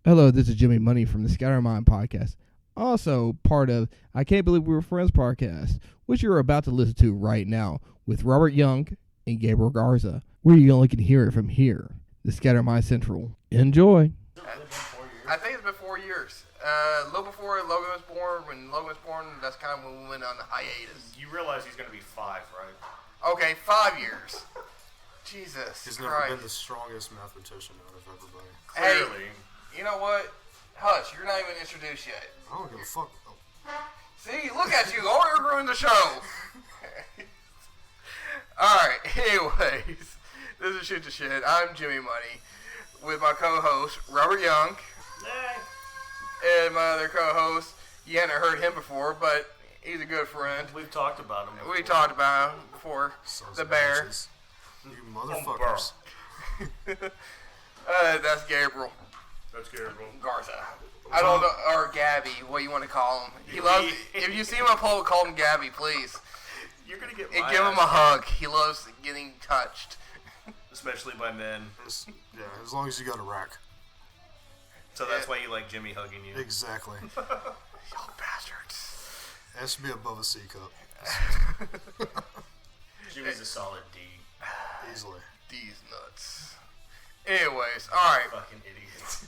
Hello, this is Jimmy Money from the Scatter Mind podcast, also part of I Can't Believe We Were Friends podcast, which you're about to listen to right now with Robert Young and Gabriel Garza, where you only can hear it from here, the Scatter Mind Central. Enjoy. I think it's been 4 years. A little before Logan was born. When Logan was born, that's kind of when we went on the hiatus. You realize he's going to be 5, right? Okay, 5 years. Jesus He's Christ. never been the strongest mathematician out of everybody. Clearly. Hey, you know what? Hush, you're not even introduced yet. I don't give a fuck. See, look at you. Already ruined the show. Alright, anyways. This is Shit to Shit. I'm Jimmy Money with my co-host, Robert Young. Hey. And my other co-host, you hadn't heard him before, but he's a good friend. We've talked about him before. We talked about him before. Sons The of bear. bitches. You motherfuckers. That's Gabriel That's Gabriel. Garza. I don't know, or Gabby, what you want to call him. He loves. If you see him on public, call him Gabby, please. You're going to get And my give him a ass hug. He loves getting touched. kicked, especially by men. Yeah, as long as you got a rack. So that's why you like Jimmy hugging you. Exactly. Y'all bastards. It has to be above a C cup. Jimmy's a solid D. Easily. These nuts. Anyways, alright. Fucking idiots.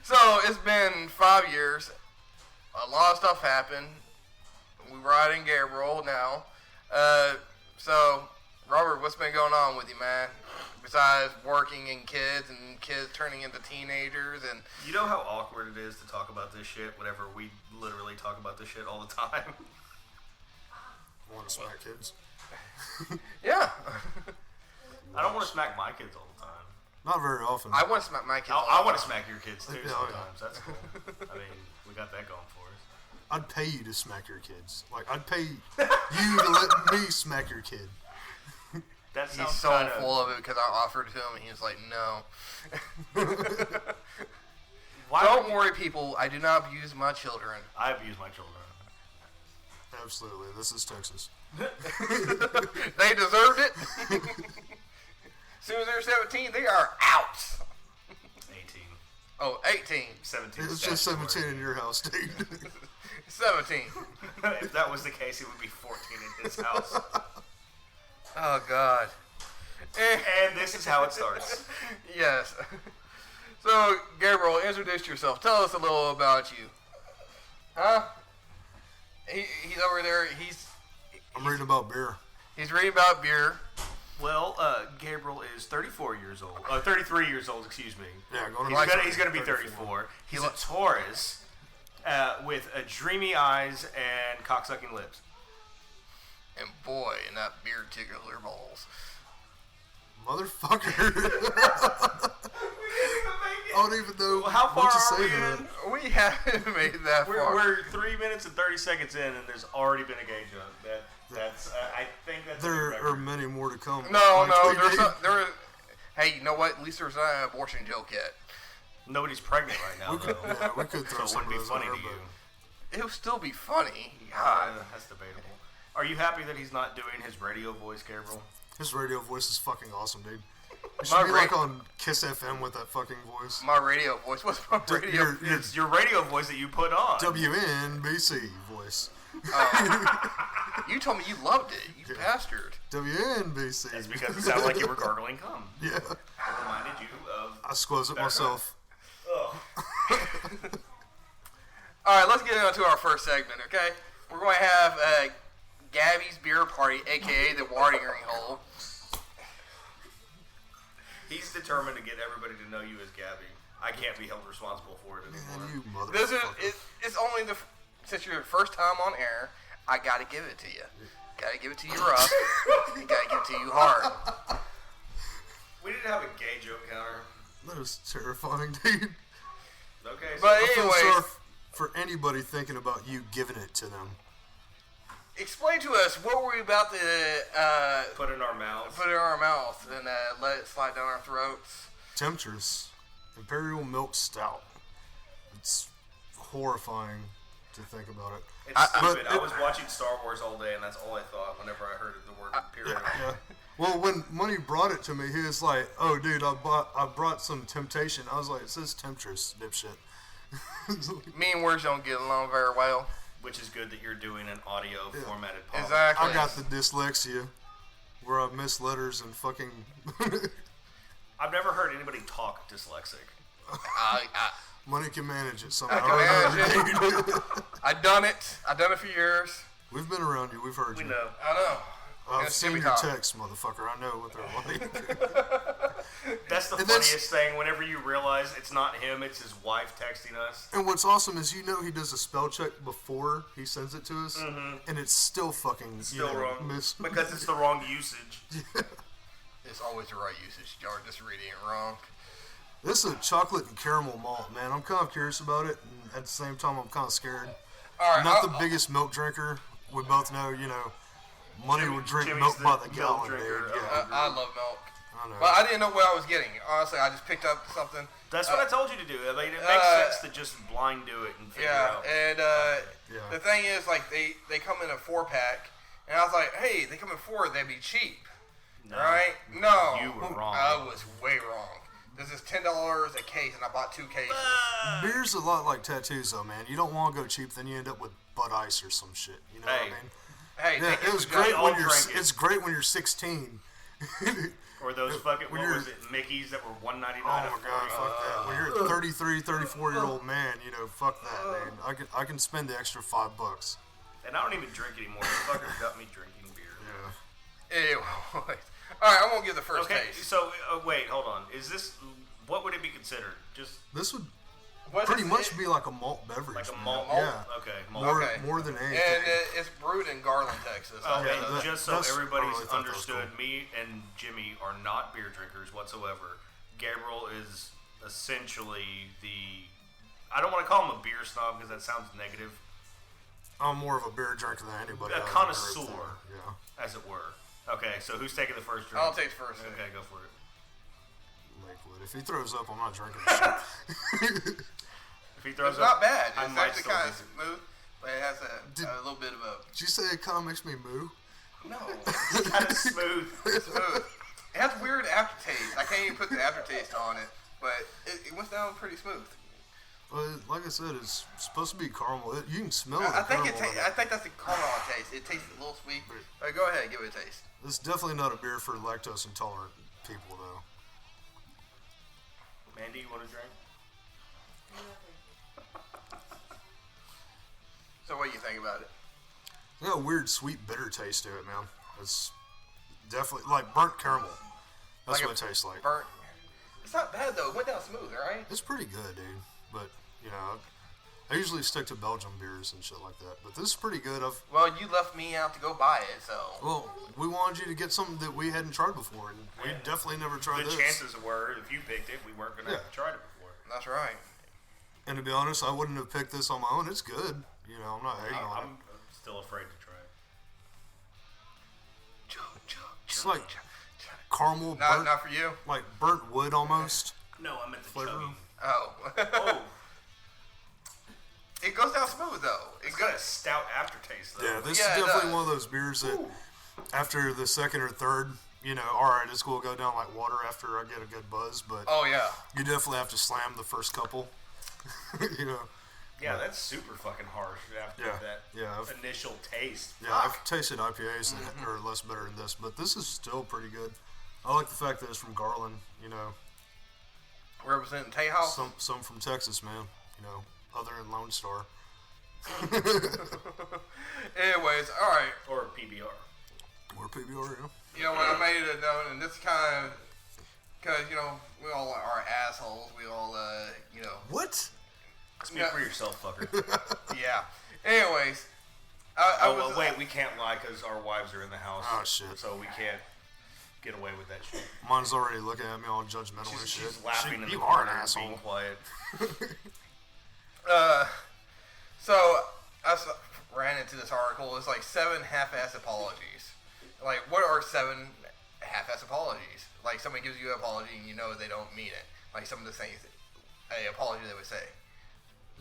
So, it's been 5 years. A lot of stuff happened. We're riding Gabriel now. So, Robert, what's been going on with you, man? Besides working and kids turning into teenagers and... You know how awkward it is to talk about this shit whenever we literally talk about this shit all the time? Want to smack kids? Yeah. I don't want to smack my kids all the time. Not very often. I want to smack my kids. I want to smack your kids too Yeah, sometimes. That's cool. I mean, we got that going for us. I'd pay you to smack your kids. Like, I'd pay you to let me smack your kid. That He's sounds so kinda, full of it because I offered it to him and he was like, no. Why Don't worry, people. I do not abuse my children. I abuse my children. Absolutely. This is Texas. They deserved it. As soon as they're 17, they are out. 18. Oh, 18. 17. It's just 17 in your house, dude. 17. If that was the case, it would be 14 in his house. Oh, God. And this is how it starts. Yes. So, Gabriel, introduce yourself. Tell us a little about you. Huh? He's over there. I'm reading about beer. He's reading about beer. Well, Gabriel is 34 years old. 33 years old, excuse me. Yeah, going He's going to be 34. He's a Taurus with dreamy eyes and cocksucking lips. And boy, and that beer tickles their balls. Motherfucker. I don't even know How far what to are say we to in? that. We haven't made it that far. We're 3 minutes and 30 seconds in, and there's already been a gay joke. That's I think that's a good There record. are many more to come. No, Like, there's hey, you know what? At least there's not an abortion joke yet. Nobody's pregnant right now, We could, though. yeah, we could So throw it some wouldn't of be those in funny there, to you. It would still be funny. God. That's debatable. Are you happy that he's not doing his radio voice, Gabriel? His radio voice is fucking awesome, dude. It My should be like ra- on Kiss FM with that fucking voice. My radio voice. What's my radio? It's your radio voice that you put on. WNBC voice. You told me you loved it. You bastard. WNBC. That's because it sounded like you were gargling cum. Yeah. It reminded you of... I squoze it myself. Ugh. All right, let's get into our first segment, okay? We're going to have Gabby's Beer Party, a.k.a. the watering hole. He's determined to get everybody to know you as Gabby. I can't be held responsible for it anymore. Man, you motherfucker. This is it's only since you're the first time on air, I got to give it to you. Got to give it to you rough. You got to give it to you hard. We didn't have a gay joke counter. That was terrifying, dude. Okay, so But I feel anyways, sorry for anybody thinking about you giving it to them. explain to us what were we about to put in our mouths. put in our mouth and let it slide down our throats. Temptress Imperial Milk Stout. It's horrifying, to to think about it. It's stupid. I was watching Star Wars all day, and that's all I thought whenever I heard the word Imperial. Yeah. Well, when Money brought it to me, he was like, "Oh, dude, I brought some Temptation." I was like, "It says Temptress, dipshit." Me and words don't get along very well. Which is good that you're doing an audio formatted podcast. Exactly. I got the dyslexia, where I miss letters and fucking. I've never heard anybody talk dyslexic. Money can manage it somehow. I've done it. I've done it for years. We've been around you. We've heard We you. know. I know. I've seen your texts, motherfucker. I know what they're like. That's the funniest thing. Whenever you realize it's not him, it's his wife texting us. And what's awesome is he does a spell check before he sends it to us, and it's still fucking Wrong. Because it's the wrong usage. It's always the right usage. Y'all are just reading it wrong. This is a chocolate and caramel malt, man. I'm kind of curious about it, and at the same time, I'm kind of scared. All right, Not the biggest milk drinker. We both know, Money would drink Jimmy's milk the by the milk gallon, drinker. dude. Yeah, I love milk. I know. But I didn't know what I was getting. Honestly, I just picked up something. That's what I told you to do. I mean, it makes sense to just blind do it and figure Yeah, out. and the thing is, like, they come in a 4-pack, and I was like, hey, they come in 4, they'd be cheap. No. Right? No. You were wrong. I was way wrong. This is $10 a case, and I bought 2 cases. Beer's a lot like tattoos, though, man. You don't want to go cheap, then you end up with Bud Ice or some shit. You know what I mean? Hey, Yeah, thank you it was for great judging. when all you're. drink it. It's great when you're 16. Or those fucking, when what you're- was it, Mickeys that were $1.99 Oh a my god, fuck that. When you're a 33, 34-year-old man, fuck that, dude. I can spend the extra $5. And I don't even drink anymore. The fucker got me drinking beer. Yeah. Anyways. All right, I'm going to give the first Okay, taste. so wait, hold on. Is this, what would it be considered? Just This would What pretty is much it? be like a malt beverage. like a man. malt? Yeah. Okay, malt. More than anything. And it's brewed in Garland, Texas. Okay, Yeah, just so that's- I everybody's really thought that was understood, cool. me and Jimmy are not beer drinkers whatsoever. Gabriel is essentially I don't want to call him a beer snob because that sounds negative, I'm more of a beer drinker than anybody. A out of the connoisseur. group there. Yeah. as it were. Okay, so who's taking the first drink? I'll take first. Okay, go for it. Lakewood. If he throws up, I'm not drinking this shit. If he throws It's not up, bad. I It's might actually still kind of drink smooth, but it has a little bit of a... Did you say it kind of makes me moo? No, it. Kind of smooth. it's smooth. It has weird aftertaste. I can't even put the aftertaste on it, but it went down pretty smooth. Well, like I said, it's supposed to be caramel. You can smell I the think caramel. I think that's the caramel taste. It tastes a little sweet. Go ahead, give it a taste. It's definitely not a beer for lactose intolerant people, though. Mandy, you want a drink? So what do you think about it? It's got a weird, sweet, bitter taste to it, man. It's definitely like burnt caramel. That's Like what a it tastes like. Burnt. It's not bad though. It went down smooth, all right? It's pretty good, dude. But I usually stick to Belgian beers and shit like that. But this is pretty good. Well, you left me out to go buy it, so. Well, we wanted you to get something that we hadn't tried before, and we definitely never tried The this. chances were, if you picked it, we weren't going to have tried it before. That's right. And to be honest, I wouldn't have picked this on my own. It's good. I'm not hating on it. I'm still afraid to try it. It's like caramel, Not, burnt, not for you. like burnt wood almost. No, I meant the Flavor? chugging. Oh. Oh, It goes down smooth though. it's got a stout aftertaste, though. Yeah, this Yeah, is it definitely does. one of those beers that after the second or third, all right, it's going to go down like water after I get a good buzz, but Oh yeah. you definitely have to slam the first couple. Yeah, that's super fucking harsh after Yeah, that yeah, I've- initial taste. Yeah, I've tasted IPAs that are less better than this, but this is still pretty good. I like the fact that it's from Garland, Representing Tejas. some from Texas, man, other than Lone Star. Anyways, all right. Or PBR. Or PBR, yeah. You know what? I made it a note, and this kind of because we all are assholes. We all What? Speak for yourself, fucker. yeah. Anyways, I was wait, we can't lie because our wives are in the house. Oh, shit. So we can't get away with that shit. Mine's already looking at me all judgmental and shit. She's laughing in You the are corner an and asshole. being quiet. So ran into this article. It's like 7 half-ass apologies. Like, what are 7 half-ass apologies? Like, somebody gives you an apology and you know they don't mean it. Like some of the things, a apology they would say.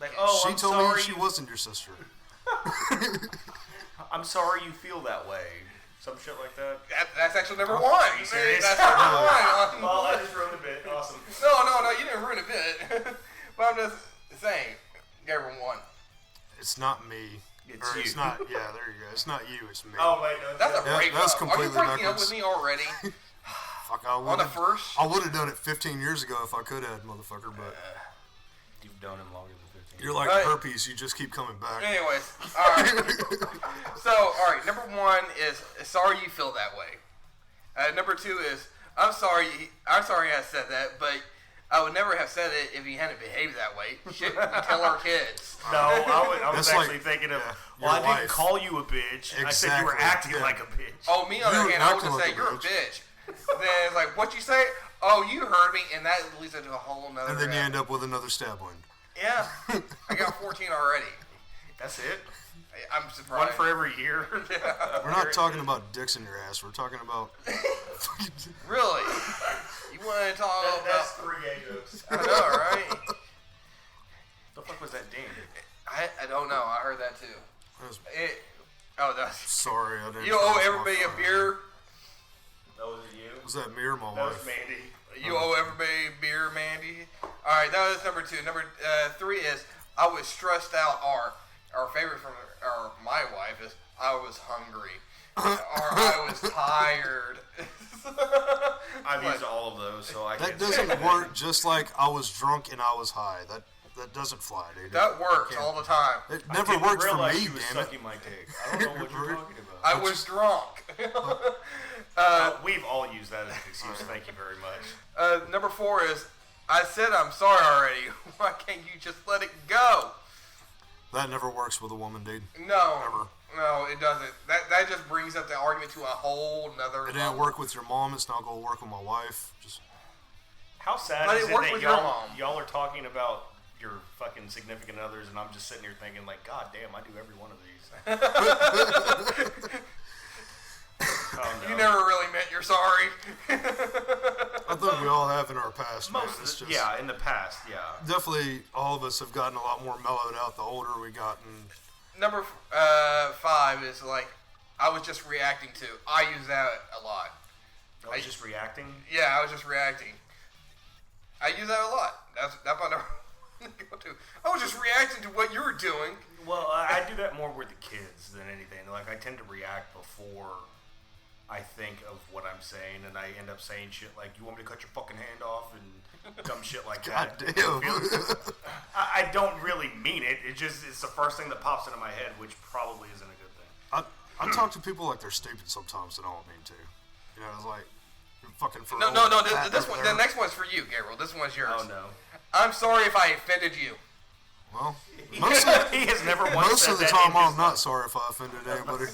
Like, oh, She I'm told sorry me she wasn't your sister. I'm sorry you feel that way. Some shit like that. That's actually number one. Are you serious? That's number one. Well, I just ruined a bit. Awesome. No, you didn't ruin a bit. But I'm just saying, Gabriel won. It's not me. It's Or you. It's not. Yeah, there you go. It's not you. It's me. Oh wait, no. That's a Yeah, breakup. that's Are you completely breaking up backwards. with me already? Fuck, On the first? I would have done it 15 years ago if I could have, motherfucker. But You've known him longer than 15. you're like Right. herpes. You just keep coming back. Anyways, all right. So, all right. Number one is sorry you feel that way. Number two is I'm sorry I said that, but I would never have said it if he hadn't behaved that way. Shit, we tell our kids. No, I was That's actually like- thinking of. yeah, Well, I your didn't wife. call you a bitch. I said you were Exactly, acting yeah. like a bitch. Oh, me on the You other hand, I would acting just like say a you're a bitch. bitch. Then it's like, what you say? Oh, you heard me, and that leads into a whole nother. And then you end up with another stab wound. Yeah, I got 14 already. That's it. I'm One surprised. for every year. We're not talking about dicks in your ass. We're talking about. Really? You want to talk about? 3 gay jokes. I know, right? The fuck was that ding? I don't know. I heard that too. That's. Sorry, I didn't. You owe charge my everybody a phone. beer. That was it you? Was that me or my That was wife? Mandy. You owe everybody a beer, Mandy. All right, that was number two. Number three is I was stressed out. Our favorite from my wife is I was hungry. Or I was tired. I've used all of those, so I That can't say doesn't work. Just like I was drunk and I was high. That doesn't fly, dude. That works all the time. It I never didn't works for realize me, she was damn it. sucking my dick. I don't know what you're talking about. I was drunk. We've all used that as an excuse. Thank you very much. Number four is I said I'm sorry already. Why can't you just let it go? That never works with a woman, dude. No. Never. No, it doesn't. That just brings up the argument to a whole nother It level. didn't work with your mom. It's not gonna work with my wife. Just How sad But is it it worked that with your mom. y'all are talking about your fucking significant others, and I'm just sitting here thinking, like, God damn, I do every one of these. Oh, no. You never really meant you're sorry. I think we all have in our past, man. Most, It's just, yeah, in the past, yeah. Definitely, all of us have gotten a lot more mellowed out the older we gotten. Number five is like I was just reacting to. I use that a lot. I was just reacting. Yeah, I was just reacting. I use that a lot. That's my number. Go to. I was just reacting to what you were doing. Well, I do that more with the kids than anything. Like, I tend to react before I think of what I'm saying, and I end up saying shit like, "You want me to cut your fucking hand off?" and dumb shit like God that. damn. I don't really mean it. It's the first thing that pops into my head, which probably isn't a good thing. I talk to people like they're stupid sometimes, and I don't mean to. You know, it's like you're fucking for No. old This fat one, over the there. next one's for you, Gabriel. This one's yours. Oh no. I'm sorry if I offended you. Well, most of, He has never once most said of the that time, in I'm his not life. sorry if I offended anybody.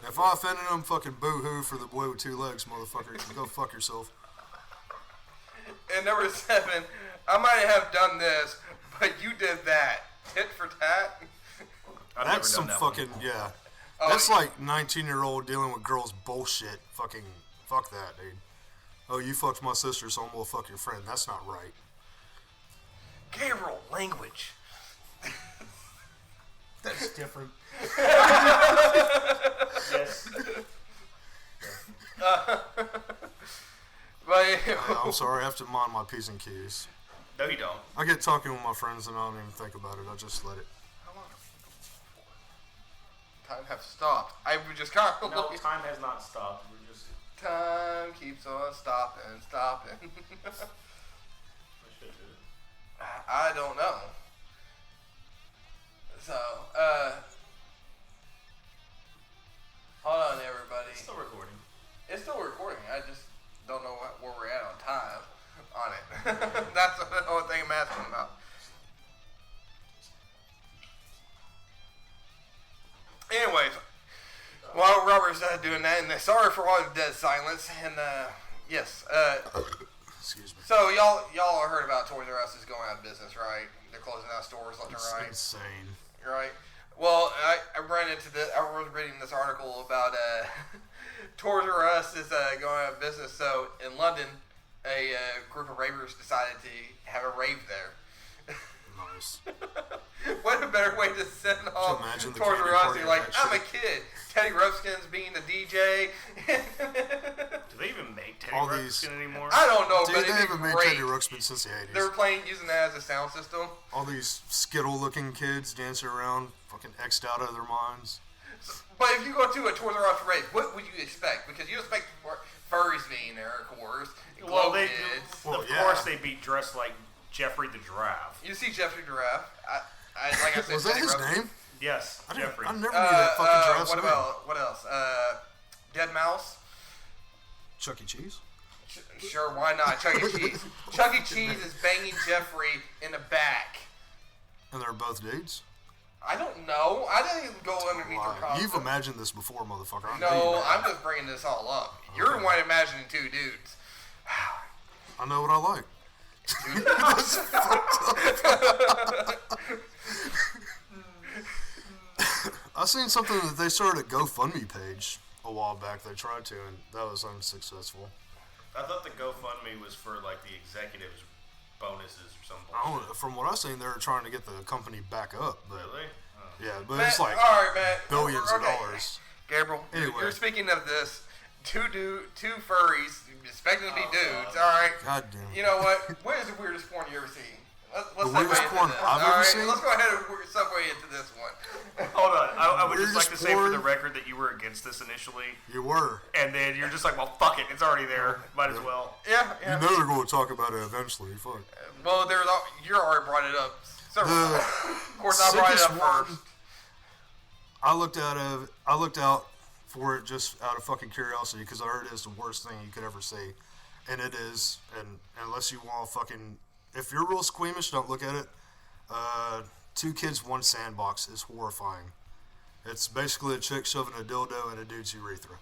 If I offended them, fucking boo-hoo for the boy with two legs, motherfucker. Go fuck yourself. And number seven, I might have done this, but you did that. Tit for tat. I've That's some never done that fucking, yeah. Oh, That's yeah. like 19-year-old dealing with girls bullshit. Fucking, fuck that, dude. Oh, you fucked my sister, so I'm gonna fuck your friend. That's not right. Gabriel, language. That's different. Yes. But I'm sorry, I have to mind my P's and Q's. No, you don't. I get talking with my friends and I don't even think about it. I just let it. how long? Time have stopped. I was just kind of No, looking. time has not stopped. We're just. Time keeps on stopping. I don't know. So, hold on, everybody. Still recording. It's still recording. I just don't know where we're at on time on it. That's the only thing I'm asking about. Anyways, while Robert's doing that, and sorry for all the dead silence, and yes, Excuse me. so y'all heard about Toys R Us is going out of business, right? They're closing out stores left and It's right. insane. Right. Well, I ran into this. I was reading this article about Toys R Us is going out of business. So in London, a group of ravers decided to have a rave there. Nice. better way to send off imagine the Toys candy R Us? party You're of like, that I'm a shit. kid. Teddy Ruxpin's being the DJ. Do they even make Teddy All Ruxpin these- anymore? I don't know, Dude, but they it'd haven't be made great. Teddy Ruxpin since the 80s. They were using that as a sound system. All these Skittle-looking kids dancing around, fucking X'd out of their minds. But if you go to a Toys R Us race, what would you expect? Because you expect furries being there, of course. and Well, glow they kids. Well, of yeah. course they'd be dressed like Jeffrey the Giraffe. You see Jeffrey Giraffe. Like I said, Was that Teddy his Ruxpin. name? Yes, Jeffrey. I never knew that fucking giraffe's What name. about what else? Dead Mouse. Chuck E. Cheese? Sure, why not? Chuck E. Cheese. Chuck E. Cheese is banging Jeffrey in the back. And they're both dudes? I don't know. I didn't even go underneath their Wow. costume. You've imagined this before, motherfucker. I know No, you have. I'm just bringing this all up. You're the one imagining two dudes. I know what I like. I seen something that they started a GoFundMe page a while back. They tried to, and that was unsuccessful. I thought the GoFundMe was for like the executives' bonuses or something. I don't know. From what I seen, they were trying to get the company back up. But Really? Oh. yeah, but Matt, it's like all right, Matt. billions of Okay. dollars. Gabriel, Anyway. you're speaking of this. Two furries, expecting to be dudes. All right. God damn. You know what? What is the weirdest porn you ever seen? Let's The segue weirdest into porn this. I've All ever right, seen? Let's go ahead and segue into this one. Hold on. I would just like to Weirdest say for the porn? record that you were against this initially, You were. and then you're just like, well, fuck it. It's already there. Might as well. Yeah, yeah. You know they're going to talk about it eventually. Fuck. Well, you already brought it up several The times. Of course, I brought it sickest up one- first. I looked out for it just out of fucking curiosity because I heard it's the worst thing you could ever see, and it is. And unless you want to fucking, if you're real squeamish, don't look at it. 2 Kids, 1 Sandbox is horrifying. It's basically a chick shoving a dildo in a dude's urethra,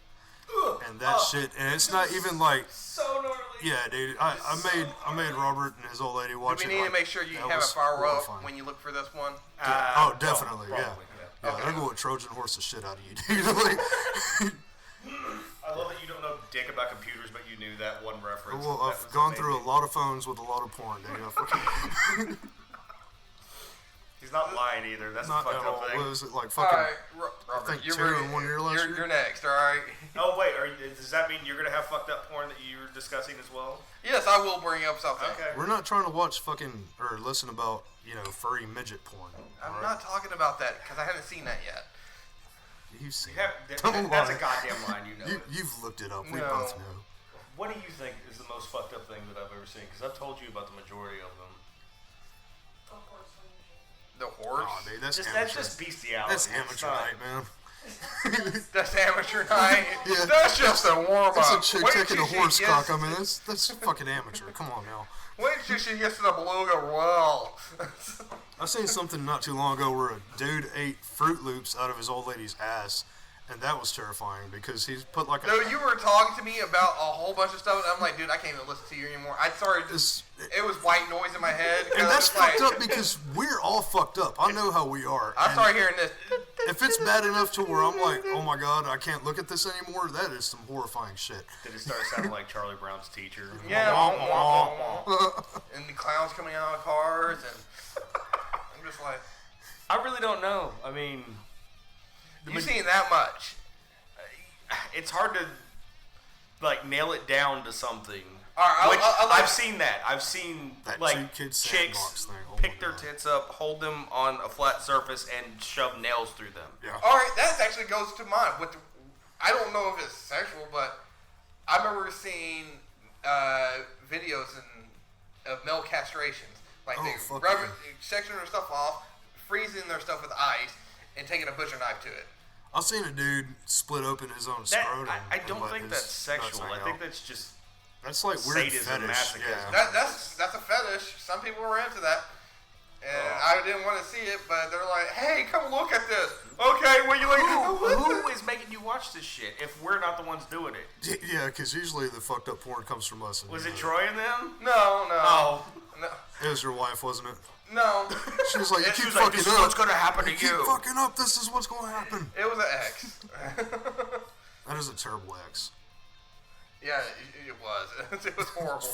and that shit. And it's not even like, So gnarly. yeah, dude. I made Robert and his old lady watch Do it. we need like, to make sure you that have it was fire up horrifying. when you look for this one? Oh, definitely, yeah. probably, Yeah, Okay. they're going to Trojan horse the shit out of you, dude. Like, I love that you don't know dick about computers, but you knew that one reference. well, That I've was gone through a amazing. lot of phones with a lot of porn, dude. I fucking, He's not lying either. That's not the at fucked all. up thing. What was it like? All Fucking. right, Robert, think you're, 2 in 1 year last year. you're next, all right? Oh wait, does that mean you're gonna have fucked up porn that you're discussing as well? Yes, I will bring up something. Okay. We're not trying to watch fucking or listen about furry midget porn. I'm all right? not talking about that because I haven't seen that yet. You've seen. You have, it. Don't that's a lie. goddamn line, you know. it. You've looked it up. We No. both know. What do you think is the most fucked up thing that I've ever seen? Because I've told you about the majority of them. The horse? Oh, dude, that's That's amateur. just bestiality. That's It's amateur not- night, man. That's amateur night. Yeah, That's just a warm That's a up. chick taking a horse cock. I mean, that's fucking amateur. Come on now. Wait till she gets to the beluga well. I seen something not too long ago where a dude ate Fruit Loops out of his old lady's ass, and that was terrifying because he's put like a. No, you were talking to me about a whole bunch of stuff, and I'm like, dude, I can't even listen to you anymore. I started just. It was white noise in my head. And that's fucked like, up because we're all fucked up. I know how we are. I And started hearing this. if it's bad enough to where I'm like, oh my god, I can't look at this anymore, that is some horrifying shit. Did it start sounding like Charlie Brown's teacher? Yeah. And the clowns coming out of cars, and I'm just like, I really don't know. I mean, you've seen that much. it's hard to like nail it down to something. All right, Which I like- I've seen that. I've seen That like 2 Kids chicks Sandbox thing. Oh pick my their God. tits up, hold them on a flat surface, and shove nails through them. Yeah. All right, that actually goes to mine. I don't know if it's sexual, but I remember seeing videos of male castrations. Like Oh, they fuck rubbing, yeah. sectioning their stuff off, freezing their stuff with ice, and taking a butcher knife to it. I've seen a dude split open his own That, scrotum. I and don't let think his that's sexual. nuts hang I think out. that's just That's like weird sadism, fetish. masochism. Yeah. That's a fetish. Some people were into that. And I didn't want to see it, but they're like, hey, come look at this. Okay, well, you like, who is making you watch this shit if we're not the ones doing it? Yeah, because usually the fucked up porn comes from us. And Was you it know Troy and them? No. Oh. No. It was your wife, wasn't it? No. She was like, you She keep was like, fucking this up. is what's gonna happen to You keep you. fucking up. This is what's going to happen. It was an ex. That is a terrible ex. Yeah, it was. It was horrible.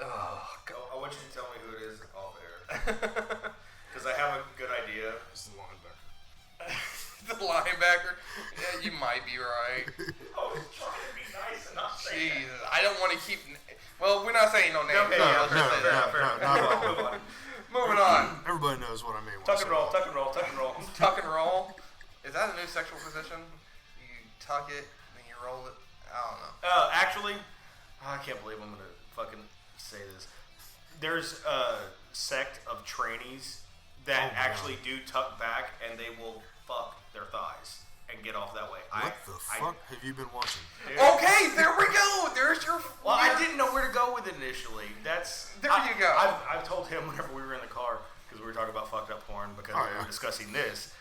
Oh, God. I want you to tell me who it is off air. Because linebacker. Yeah, you might be right. I was trying to be nice and not say that. Jesus, I don't want to keep. Well, we're not saying no names. Okay, so yeah, let's just say that. fair enough. not at all. Move on. Moving on. Everybody knows what I mean. when I Tuck say and roll, that. tuck and roll, tuck and roll. Tuck and roll. Is that a new sexual position? You tuck it, then you roll it. I don't know. Actually, I can't believe I'm gonna fucking say this. There's a sect of trannies that actually do tuck back, and they will fuck their thighs and get off that way. What the fuck have you been watching? Dude, Okay, there we go. There's your. Well, I didn't know where to go with it initially. There you go. I've told him whenever we were in the car, because we were talking about fucked up porn, because we were discussing this.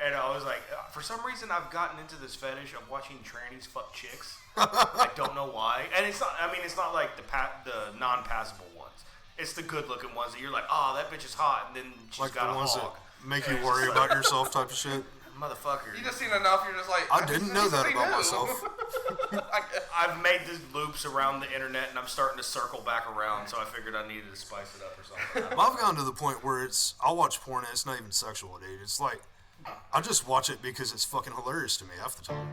And I was like, for some reason, I've gotten into this fetish of watching trannies fuck chicks. I don't know why. And it's not. I mean, it's not like the non-passable ones. It's the good-looking ones that you're like, oh, that bitch is hot, and then she's Like got the a ones hog. that make you worry about yourself type of shit? Motherfucker. You just seen enough. You're just like. I didn't know that about myself. I've made these loops around the internet, and I'm starting to circle back around, so I figured I needed to spice it up or something. I've gotten to the point where I'll watch porn and it's not even sexual, dude. It's like, I just watch it because it's fucking hilarious to me half the time.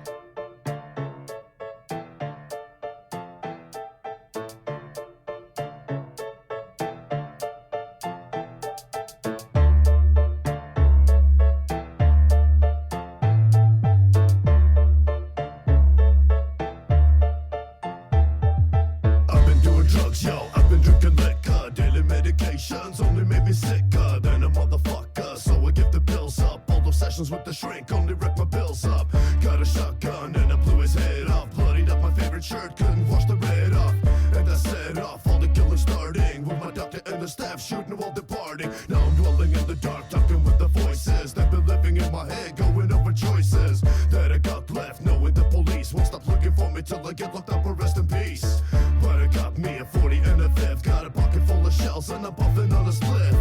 I've been doing drugs, yo. I've been drinking liquor. Daily medications only made me sicker than a motherfucker. So I give the pills up. All those sessions with the shrink only wreck my bills up. Got a shotgun and I blew his head off. Bloodied up my favorite shirt, couldn't wash the red off. And I set off all the killing starting. With my doctor and the staff shooting while departing. Now I'm dwelling in the dark, talking with the voices that been living in my head, going over choices that I got left. Knowing the police won't stop looking for me till I get locked up or rest in peace. But I got me a 40 and a fifth. Got a pocket full of shells and I'm puffing on a split.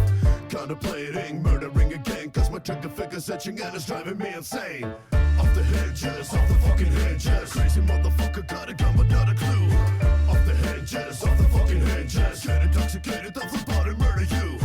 Contemplating murdering again, cause my trigger figure's itching and it's driving me insane. Off the hinges, off the fucking hinges. Crazy motherfucker got a gun but not a clue. Off the hinges, off the fucking hinges. Get intoxicated, they'll flip out and murder you.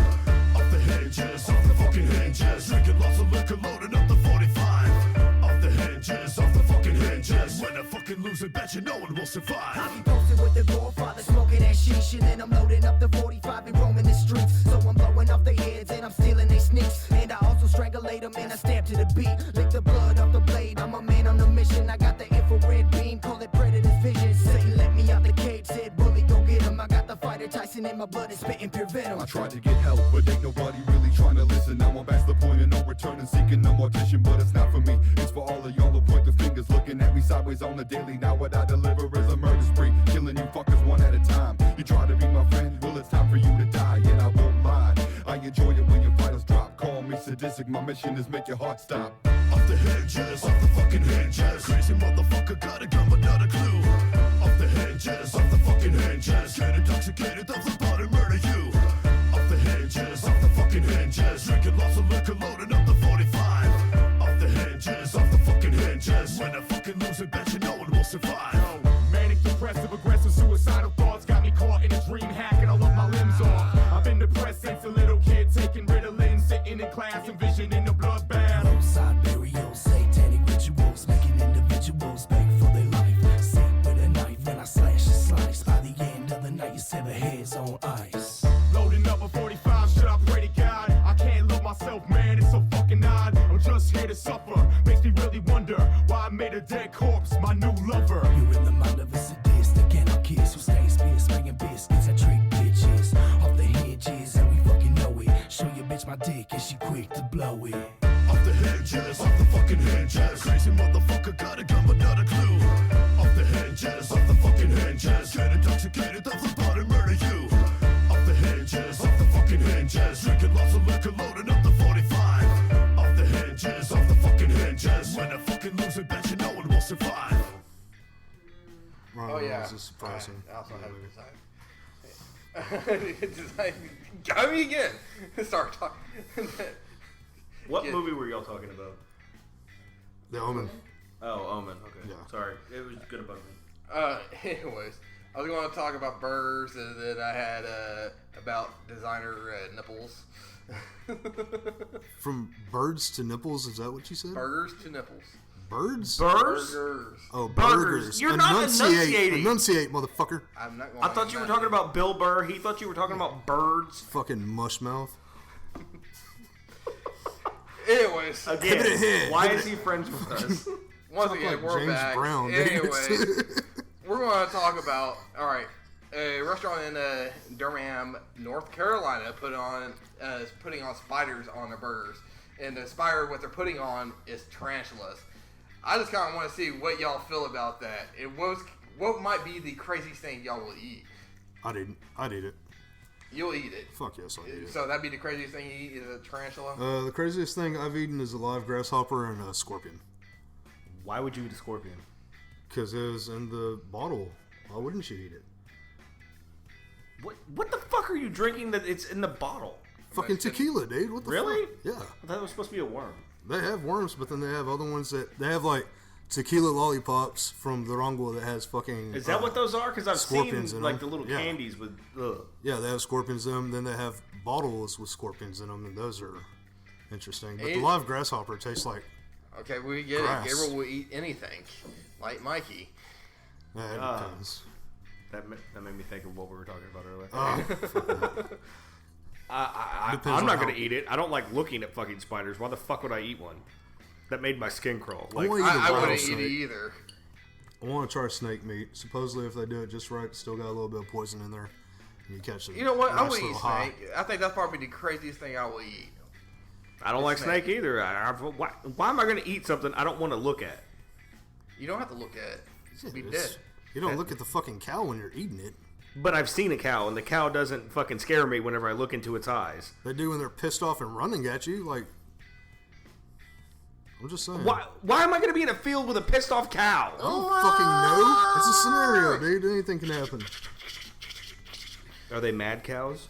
Off the hinges, off the fucking hinges. Drinking lots of liquor, loading up the 45. Off the hinges, off the fucking hinges. When I fucking lose it, bet you no one will survive. I be posted with the Godfather, smoking that sheesh, and then I'm loading up the 45 and roaming the streets. So I'm blowing off their heads and I'm stealing their sneaks. And I also strangulate them and I stab to the beat. Lick the blood off the blade, I'm a man on a mission. I got the infrared beam, call it Predator's vision. Say let me out the cage, said bully, go get him. I got the fighter Tyson in my blood and spitting pure venom. I tried to get help, but ain't nobody really trying to listen. Now I'm past the point of no return and seeking no mortician, but it's not for me. It's for all of y'all who point the fingers, looking at me sideways on the daily. Now what I deliver is a murder spree, killing you fuckers one at a time. You try to be my friend, well it's time for you to die, and I won't lie. I enjoy it when your vitals drop. Call me sadistic, my mission is make your heart stop. Off the hinges, off the fucking hinges. Crazy motherfucker got a gun but not a clue. Off the hinges, off the fucking hinges. Get intoxicated, they'll flip out and murder you. Off the hinges, off the fucking hinges. Drinking lots of liquor, loading up the 45. Off the hinges, off the fucking hinges. When I fucking lose it, bet you no one will survive. Manic, depressive, aggressive, suicidal thoughts got me caught in a dream hacking all of my limbs off. I've been depressed since a little kid, taking Ritalin, sitting in class, envisioning a bloodbath. Roadside burials, satanic rituals, making individuals beg for their life. Sick with a knife when I slash and slice. By the end of the night, you sever heads on ice. Loading up a 45, should I pray to God? I can't love myself, man, it's so fucking odd. I'm just here to suffer, makes me really wonder why I made a dead corpse my new lover. You're in the mind of a sadistic anarchist who stays pissed, bringing biscuits. I trick bitches off the hinges, and we fucking know it. Show your bitch my dick, and she quick to blow it. Off the hinges, off the fucking hinges. Crazy motherfucker got a gun but not a clue. Off the hinges, off the fucking hinges. Get intoxicated, they'll flip out and murder you. Off the hinges, off the fucking hinges. Drinking lots of liquor, loading up the 45. Off the hinges, off the fucking hinges. When I fucking lose it, bet you no one will survive. Oh yeah. This is surprising. I also have a design. Design. Got me again. Start talking. What Yeah. movie were y'all talking about? The Omen. Oh, Omen. Okay. Yeah. Sorry. It was good above me. Anyways, I was going to talk about burgers that I had about designer nipples. From birds to nipples, is that what you said? Burgers to nipples. Birds? Burgers. Oh, Burgers. burgers. You're not enunciating. Enunciate, motherfucker. I'm not going I thought you were talking about Bill Burr. He thought you were talking about birds. Fucking mushmouth. Anyways. Again, why is he friends with us? Once Talk again, like we're James back. Brown, dude. Anyways, we're going to talk about, alright, a restaurant in Durham, North Carolina is putting on spiders on their burgers. And the spider, what they're putting on is tarantulas. I just kind of want to see what y'all feel about that. What might be the craziest thing y'all will eat? I'd eat it. You'll eat it. Fuck yes, I'd eat it. So that'd be the craziest thing you eat is a tarantula? The craziest thing I've eaten is a live grasshopper and a scorpion. Why would you eat a scorpion? Because it was in the bottle. Why wouldn't you eat it? What the fuck are you drinking that it's in the bottle? Fucking tequila, dude. What the Really? fuck? Yeah. I thought it was supposed to be a worm. They have worms, but then they have other ones that... They have, like, tequila lollipops from Durango that has fucking... Is that what those are? Because I've scorpions seen, in like, them. the little Yeah. candies with... Ugh. Yeah, they have scorpions in them. Then they have bottles with scorpions in them, and those are interesting. But the It- live grasshopper tastes like... Okay, we get Grass. it. Gabriel will eat anything. Like Mikey. It depends. That made me think of what we were talking about earlier. Depends I'm on not how- going to eat it. I don't like looking at fucking spiders. Why the fuck would I eat one? That made my skin crawl. Like, wanna eat a I wouldn't rattlesnake. eat it either. I want to try snake meat. Supposedly, if they do it just right, it's still got a little bit of poison in there. And you catch it. You know what? I nice would eat little high. snake. I think that's probably the craziest thing I will eat. I don't like snake. snake either. Why am I going to eat something I don't want to look at? You don't have to look at it. Yeah, Be it's- dead. You don't look at the fucking cow when you're eating it. But I've seen a cow, and the cow doesn't fucking scare me whenever I look into its eyes. They do when they're pissed off and running at you. Like, I'm just saying. Why am I going to be in a field with a pissed off cow? I don't fucking know. It's a scenario, dude. Anything can happen. Are they mad cows?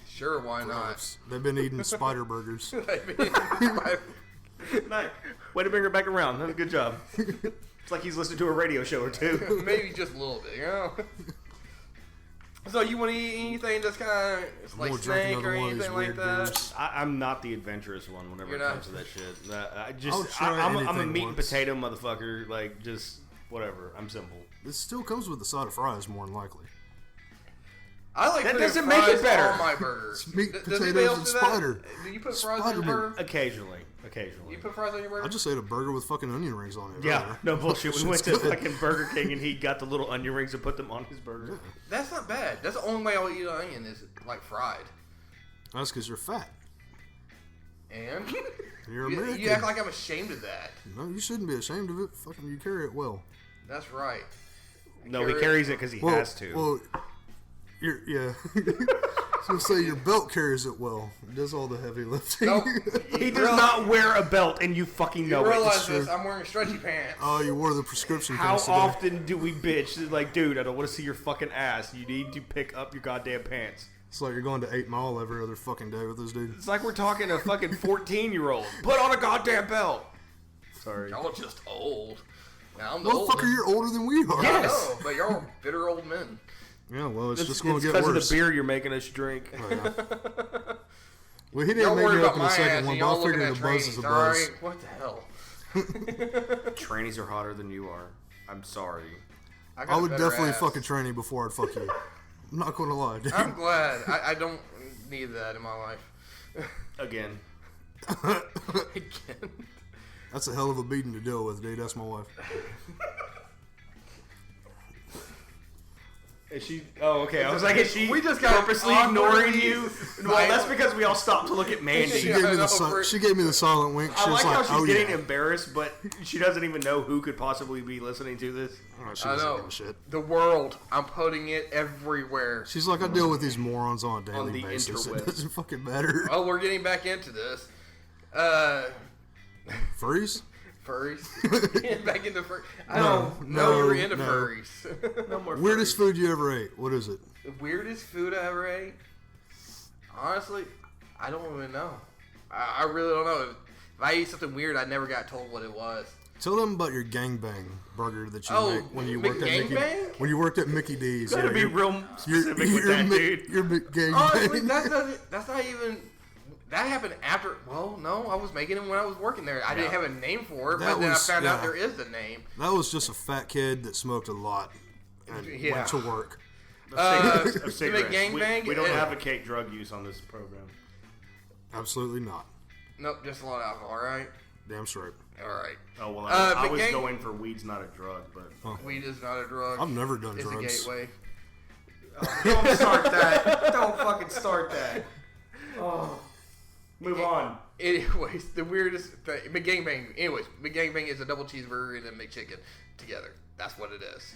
Sure, why not? They've been eating spider burgers. Nice. Way to bring her back around. That's a good job. It's like he's listened to a radio show or two. Maybe just a little bit, you know? So you want to eat anything that's kind of like gonna drink snake another or one of these anything like weird that? beers. I'm not the adventurous one whenever You're it not? comes to that shit. I'll try I'm a anything meat and once. potato motherfucker. Like, just whatever. I'm simple. This still comes with a side of fries, more than likely. I like That putting doesn't make it fries better. on my burgers. It's meat, Does potatoes, anybody else and do that? spider. Do you put fries on your Spider-Man. burger? Occasionally. You put fries on your burger? I just ate a burger with fucking onion rings on it. Yeah, earlier. no bullshit. We Shit's went to good. fucking Burger King and he got the little onion rings and put them on his burger. That's not bad. That's the only way I'll eat an onion is like fried. That's because you're fat. And You're you American. act like I'm ashamed of that. No, you shouldn't be ashamed of it. Fucking, you carry it well. That's right. No, he carries it because he has to. Well, yeah. I was gonna say your belt carries it well. It does all the heavy lifting. Nope. He does not wear a belt, and you fucking You know it. realize this? I'm wearing stretchy pants. Oh, you wore the prescription How pants today. often do we bitch? Like, dude, I don't want to see your fucking ass. You need to pick up your goddamn pants. It's like you're going to 8 Mile every other fucking day with this dude. It's like we're talking to a fucking 14-year-old. Put on a goddamn belt. Sorry. Y'all just old. Now I'm the old Motherfucker, one. you're older than we are. I Yes. know, but y'all are bitter old men. Yeah, well, it's It's just going to get because worse. of the beer you're making us drink. Oh, yeah. Well, he didn't Y'all make worry me about open my the second ass one, and but I y'all looking figured at a buzz is a trannies, buzz. alright? What the hell? Trannies are hotter than you are. I'm sorry. got I a would better definitely ass. fuck a tranny before I'd fuck you. I'm not going to lie, dude. I'm glad. I don't need that in my life. Again. Again. That's a hell of a beating to deal with, dude. That's my wife. Is she? Oh, okay. I was like, is she We just got purposely awkwardly ignoring you? Well, that's because we all stopped to look at Mandy. She Yeah, gave me I know, the she gave me the silent wink. She I was like how like, she's "Oh getting yeah." embarrassed, but she doesn't even know who could possibly be listening to this. Oh, she I doesn't know. give a shit. The world. I'm putting it everywhere. She's like, I deal with these morons on a daily the basis. interweb. It doesn't fucking matter. Oh, we're getting back into this. Furries? Furries. Getting back into furries. I No, don't know you were into no. furries. No more. Weirdest food you ever ate? What is it? The weirdest food I ever ate? Honestly, I don't even know. I really don't know. If I ate something weird, I never got told what it was. Tell them about your gangbang burger that you make when you worked at Mickey D's. You gotta be real specific with that, dude. Your gangbang. Honestly, that's not even. That happened after. Well, no, I was making it when I was working there. I didn't have a name for it, but then I found out there is a name. That was just a fat kid that smoked a lot and went to work. Cigarettes. Gangbang? We don't advocate drug use on this program. Absolutely not. Nope, just a lot of alcohol, all right? Damn straight. All right. Oh, well, I was going for weed's not a drug, but... Weed is not a drug. I've never done drugs. It's a gateway. Don't start that. Don't fucking start that. Oh. Move on. Anyways, the weirdest thing... McGangbang. Anyways, McGangbang is a double cheeseburger and a McChicken together. That's what it is.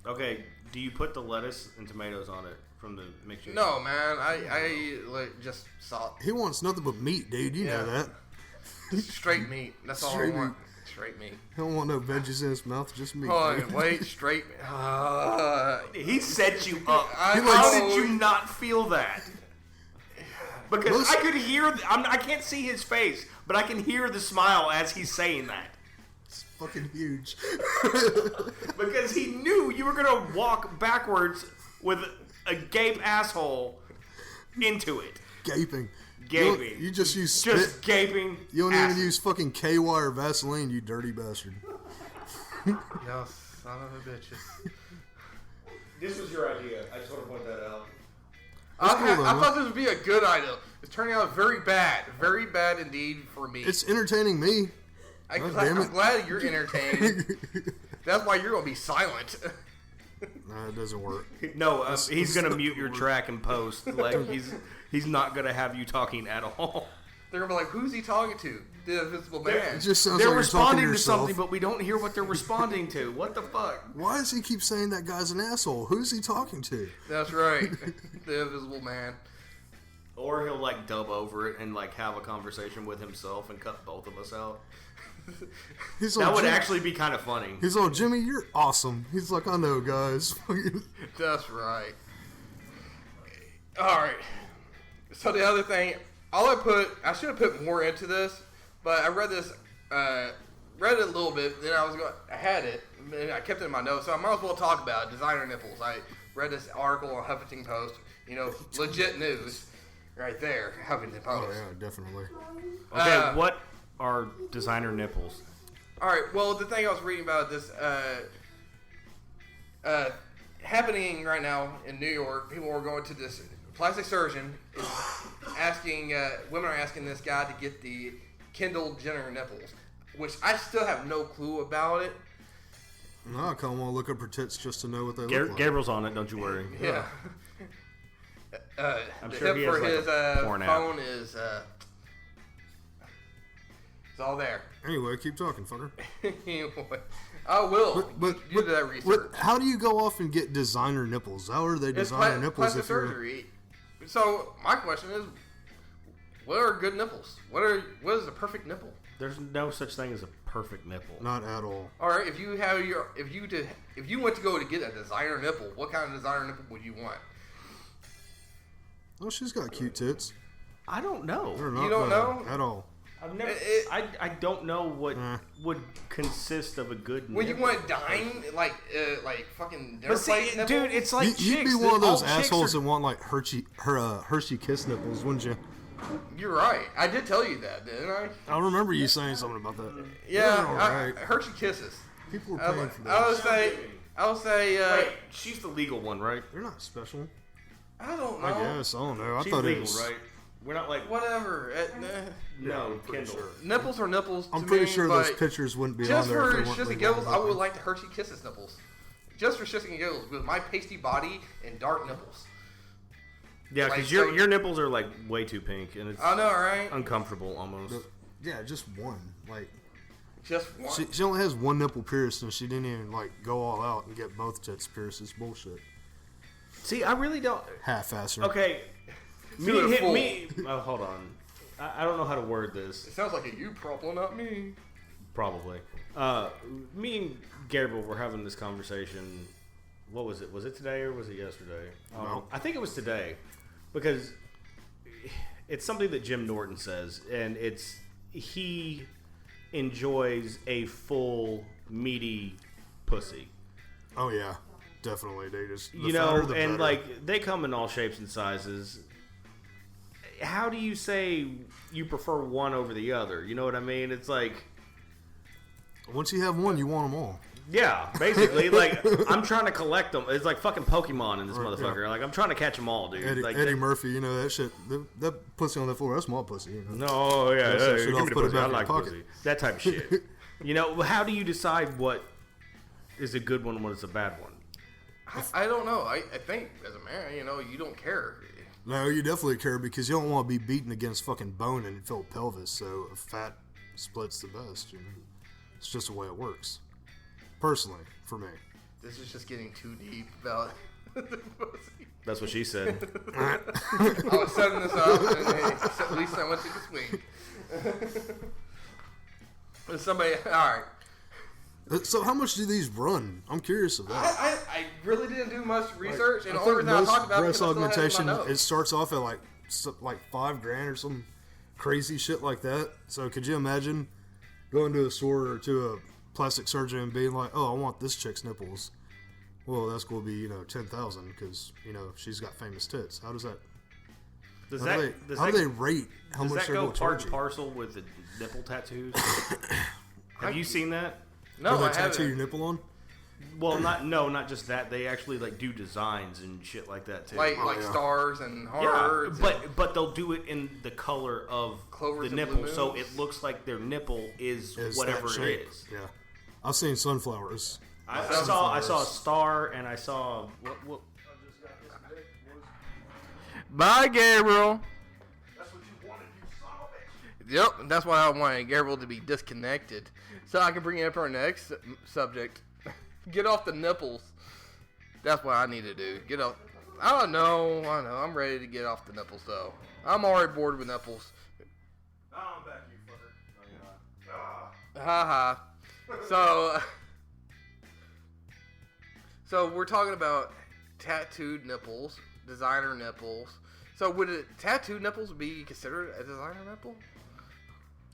Okay, do you put the lettuce and tomatoes on it from the McChicken? No, man. I like just salt. He wants nothing but meat, dude. You know that. Straight meat. That's all I want. Straight meat. He don't want no veggies in his mouth, just meat. Hold on, wait, straight meat. He set you up. How did you not feel that? Because I could hear... I can't see his face, but I can hear the smile as he's saying that. It's fucking huge. Because he knew you were going to walk backwards with a gape asshole into it. Gaping. You just use spit. Just gaping. You don't even use fucking KY or Vaseline, you dirty bastard. Y'all son of a bitches. This was your idea. I just want to point that out. I thought this would be a good idea. It's turning out very bad. Very bad indeed for me. It's entertaining me. I'm glad you're entertained. That's why you're going to be silent. Nah, it doesn't work. No, he's going to mute your track and post. Like, he's not going to have you talking at all. They're going to be like, who's he talking to? The Invisible Man. It just sounds they're like responding you're to talking something, but we don't hear what they're responding to. What the fuck? Why does he keep saying that guy's an asshole? Who's he talking to? That's right. The Invisible Man. Or he'll, like, dub over it and, like, have a conversation with himself and cut both of us out. That would actually be kind of funny. He's all, Jimmy, you're awesome. He's like, I know, guys. That's right. All right. So the other thing, I should have put more into this, but I read this, read it a little bit, then I had it, and I kept it in my notes, so I might as well talk about it, designer nipples. I read this article on Huffington Post, legit news right there, Huffington Post. Oh, yeah, definitely. Okay, what are designer nipples? All right, well, the thing I was reading about this, happening right now in New York, people are going to this plastic surgeon, is asking, women are asking this guy to get the Kendall Jenner nipples, which I still have no clue about it. No, I kind of want to look up her tits just to know what they look like. Gabriel's on it, don't you worry. Yeah. I'm the sure hip he has for like his a porn phone app. is it's all there. Anyway, keep talking, fucker. Anyway, I will. But you do that research. how do you go off and get designer nipples? How are they designer nipples plastic if you're... surgery. So my question is, what are good nipples? What is a perfect nipple? There's no such thing as a perfect nipple. Not at all. All right, if you went to go to get a designer nipple, what kind of designer nipple would you want? Oh, she's got cute tits. I don't know. They're not You don't bad know? at all. I've never. I don't know what would consist of a good. Would nipple. you want dime like fucking? But see, dude, it's like You'd be one of those assholes that want like Hershey Kiss nipples, wouldn't you? You're right. I did tell you that, didn't I? I remember you saying something about that. Yeah, Hershey Kisses. People were paying for that. I would say. Wait, she's the legal one, right? They're not special. I don't know. I guess. I don't know. I She's thought legal, it was right? We're not like Whatever. no, I'm pretty Kendall. sure. Nipples are nipples. I'm to pretty me, sure but those pictures wouldn't be on just there. for if they weren't shits and legal. giggles, I would like the Hershey Kisses nipples. Just for shits and giggles, with my pasty body and dark nipples. Yeah, Like, because so- your nipples are like way too pink, and it's I know, right? uncomfortable almost. Yeah, just one. Like Just one. she only has one nipple pierced, and she didn't even like go all out and get both tits pierced. It's bullshit. See, I really don't. Half-asser. Okay, You're a fool. Oh, hold on. I don't know how to word this. It sounds like a you problem, not me. Probably. Me and Gabriel were having this conversation. What was it? Was it today or was it yesterday? No. I think it was today, because it's something that Jim Norton says, and he enjoys a full meaty pussy. Oh yeah, definitely. They just You know, and like they come in all shapes and sizes. How do you say you prefer one over the other? You know what I mean? It's like, once you have one, you want them all. yeah, basically. Like, I'm trying to collect them. It's like fucking Pokemon in this motherfucker. Like, I'm trying to catch them all, dude. Eddie Murphy, you know that shit. That pussy on that floor, that's my pussy. You know? No, yeah, That's that shit give off, me the put it pussy. back I in your like pocket. pussy. That type of shit. You know, how do you decide what is a good one and what is a bad one? I don't know. I think as a man, you know, you don't care. No, you definitely care because you don't want to be beaten against fucking bone and filled pelvis. So a fat splits the best. You know, it's just the way it works. Personally, for me. This is just getting too deep about the pussy. That's what she said. I was setting this up, and hey, at least I went to the swing. Somebody, all right. So how much do these run? I'm curious of that. I really didn't do much research, and I the only think reason I most talked about it breast because I still had it in augmentation, my it notes. starts off at like $5,000 or some crazy shit like that. So could you imagine going to a store or to a plastic surgeon and being like, "Oh, I want this chick's nipples." Well, that's going to be $10,000 because she's got famous tits. How does that? How do they rate how does much that they're go going to part charge and you? parcel with the nipple tattoos? Have you seen that? No, Or I they tattoo your haven't. nipple on? Well, not just that. They actually like do designs and shit like that too. Like yeah. stars and yeah, hearts. and but they'll do it in the color of Clovers the and nipple, blue so moons. it looks like their nipple is Is whatever that it shape? is. Yeah. I've seen sunflowers. I saw a star and I saw what Bye, Gabriel. Yep, that's why I wanted Gabriel to be disconnected, so I can bring it up to our next subject. Get off the nipples. That's what I need to do. Get off. I know. I'm ready to get off the nipples, though. I'm already bored with nipples. I'm back, you fucker. Ha ha. So we're talking about tattooed nipples, designer nipples. So would tattooed nipples be considered a designer nipple?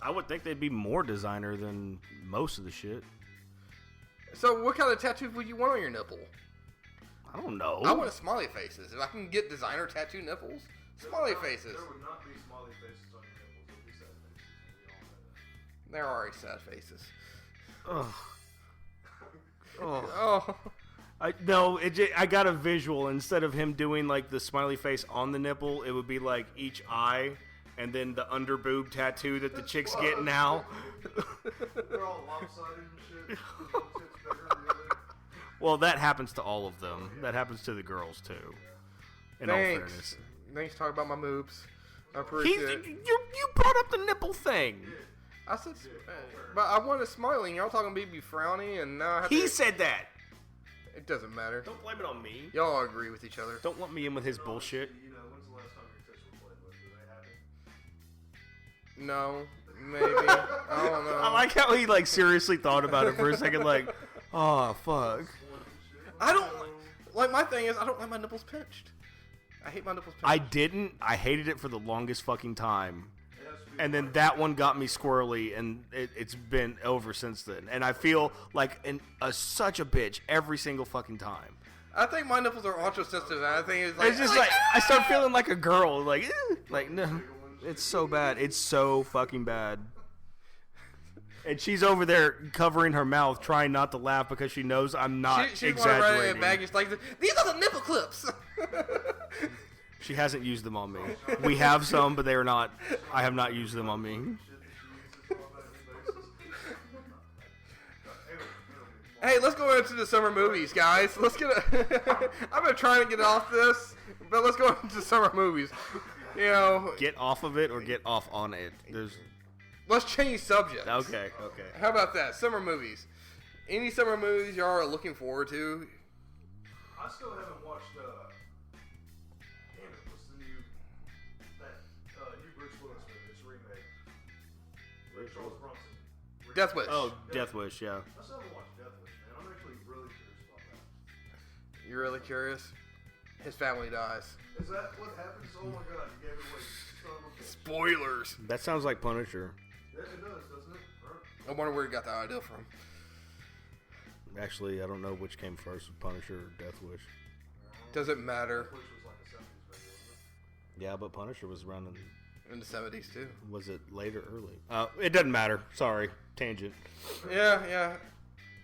I would think they'd be more designer than most of the shit. So what kind of tattoo would you want on your nipple? I don't know. I want smiley faces. If I can get designer tattoo nipples, smiley faces. would not be smiley faces on your nipples. It would be sad faces. They're already sad faces. Ugh. Oh. I got a visual. Instead of him doing like the smiley face on the nipple, it would be like each eye and then the under boob tattoo that the chicks get now. They're all lopsided and shit. One tit's bigger than the other. Well, that happens to all of them. That happens to the girls too. In all Thanks. fairness. Thanks for talking about my moves. I appreciate it. You brought up the nipple thing. I said, but I wanted smiling. Y'all talking me be frowny, and now I have He to. said that. It doesn't matter. Don't blame it on me. Y'all agree with each other. Don't lump me in with his bullshit. When's the last time your tits were played with? Do they happen? No, maybe. I don't know. I like how he like seriously thought about it for a second. Like, oh fuck. I don't like. My thing is, I don't like my nipples pinched. I hate my nipples pinched. I didn't. I hated it for the longest fucking time. And then that one got me squirrely, and it's been over since then. And I feel like such a bitch every single fucking time. I think my nipples are ultra sensitive. And I think it's like It's just like I start feeling like a girl. Like no, it's so bad. It's so fucking bad. And she's over there covering her mouth, trying not to laugh because she knows I'm not she's exaggerating. exaggerating. Back. It's like these are the nipple clips. She hasn't used them on me. We have some, but they are not. I have not used them on me. Hey, let's go into the summer movies, guys. Let's get. I've been trying to get off this, but let's go into summer movies. You know, Get off of it or get off on it. let's change subjects. Okay. How about that? Summer movies. Any summer movies y'all are looking forward to? I still haven't watched. Damn it! What's the new Bruce Willis movie? It's a remake. With Charles Bronson. Death Wish. Oh, Death Wish, yeah. I still haven't watched Death Wish, man. I'm actually really curious about that. You're really curious? His family dies. Is that what happens? Oh my god, you gave it away. Son of a bitch. Spoilers. That sounds like Punisher. Yeah, it does, doesn't it? I wonder where he got that idea from. Actually, I don't know which came first, Punisher or Death Wish. Doesn't matter. Yeah, but Punisher was around In the 70s, too. was it late or early? It doesn't matter. Sorry. Tangent. Yeah.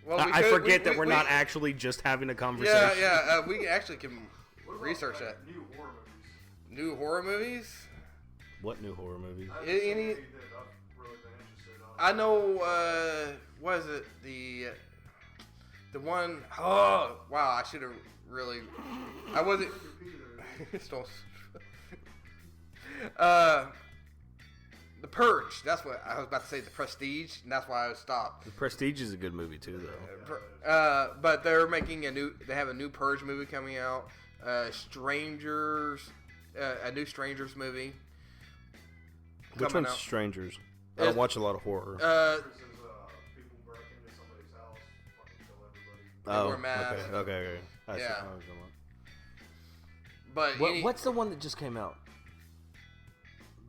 Well, I forget that we're not actually just having a conversation. Yeah. We actually can research that. New horror movies. New horror movies? What new horror movies? Any? I know. What is it? The one. Oh wow! I should have really. I wasn't. The Purge. That's what I was about to say. The Prestige, and that's why I stopped. The Prestige is a good movie too, though. But they're making They have a new Purge movie coming out. Strangers. A new Strangers movie. Which one's out. Strangers? I don't watch a lot of horror. People break into somebody's house, fucking kill everybody. wear masks. Okay. I see. Yeah. I was gonna- But What's the one that just came out?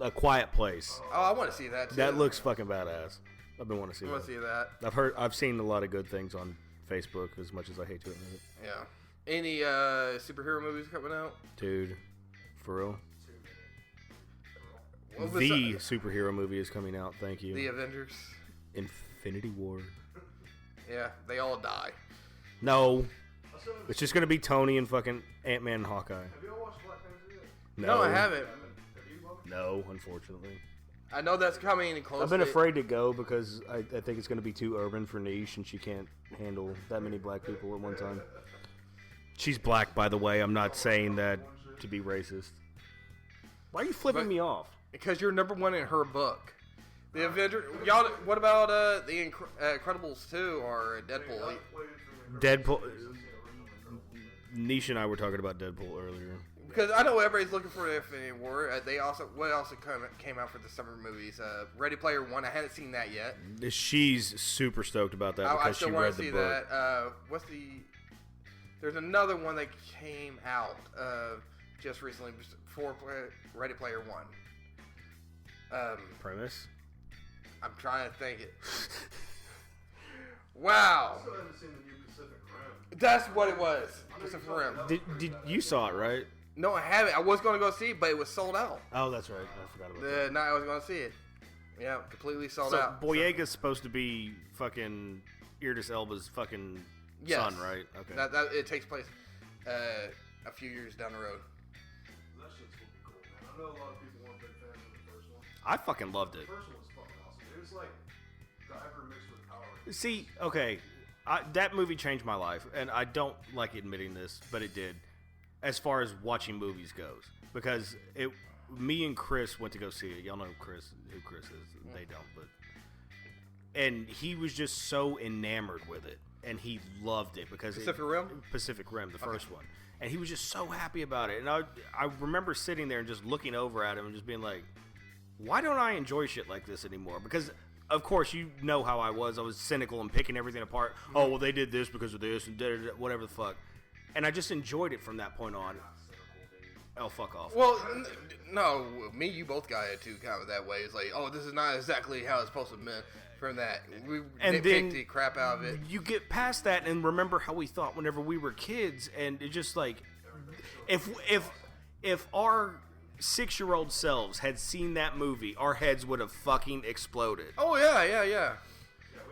A Quiet Place. Oh, I want to see that too. That looks fucking badass. I've been wanting to see I that. want to see that. I've seen a lot of good things on Facebook, as much as I hate to admit it. Yeah. Any superhero movies coming out? Dude, for real. What was The that? superhero movie is coming out. Thank you. The Avengers. Infinity War. Yeah, they all die. No, it's just gonna be Tony and fucking Ant-Man and Hawkeye. Have you all watched Black Panther yet? No, I haven't. Have you, Bubba? No, unfortunately. I know that's coming in close. I've been afraid to go because I think it's going to be too urban for Niche, and she can't handle that many black people at one time. She's black, by the way. I'm not saying that to be racist. Why are you flipping me off? Because you're number one in her book. The Avenger. Y'all. What about the Incredibles 2 or Deadpool? Deadpool. Niche and I were talking about Deadpool earlier. Because I know everybody's looking for the Infinity War. What also came out for the summer movies? Ready Player One. I hadn't seen that yet. She's super stoked about that I because still she want read to the see book. that. There's another one that came out just recently for Ready Player One. Premise? I'm trying to think it. Wow. I still haven't seen the new Pacific Rim. That's what it was. Pacific Rim. Did you saw it, right? No, I haven't. I was going to go see it, but it was sold out. Oh, that's right. I forgot about that. The night I was going to see it. Yeah, completely sold So out. Boyega's supposed to be fucking Idris Elba's fucking son, right? Okay. That it takes place a few years down the road. That shit's gonna be cool, man. I know a lot of people weren't big fans of the first one. I fucking loved it. The first one was fucking awesome. It was like Guyver mixed with Power. See, okay, that movie changed my life, and I don't like admitting this, but it did. As far as watching movies goes, because me and Chris went to go see it. Y'all know who Chris is. They don't, but and he was just so enamored with it, and he loved it because Pacific Rim, the first one, and he was just so happy about it. And I remember sitting there and just looking over at him and just being like, why don't I enjoy shit like this anymore? Because of course, you know how I was. I was cynical and picking everything apart. Oh, well, they did this because of this and whatever the fuck. And I just enjoyed it from that point on. Oh, fuck off. Well, no, me and you both got it too, kind of that way. It's like, oh, this is not exactly how it's supposed to be from that. We nitpicked the crap out of it. You get past that and remember how we thought whenever we were kids, and it just like, if our 6-year-old selves had seen that movie, our heads would have fucking exploded. Oh yeah. Yeah,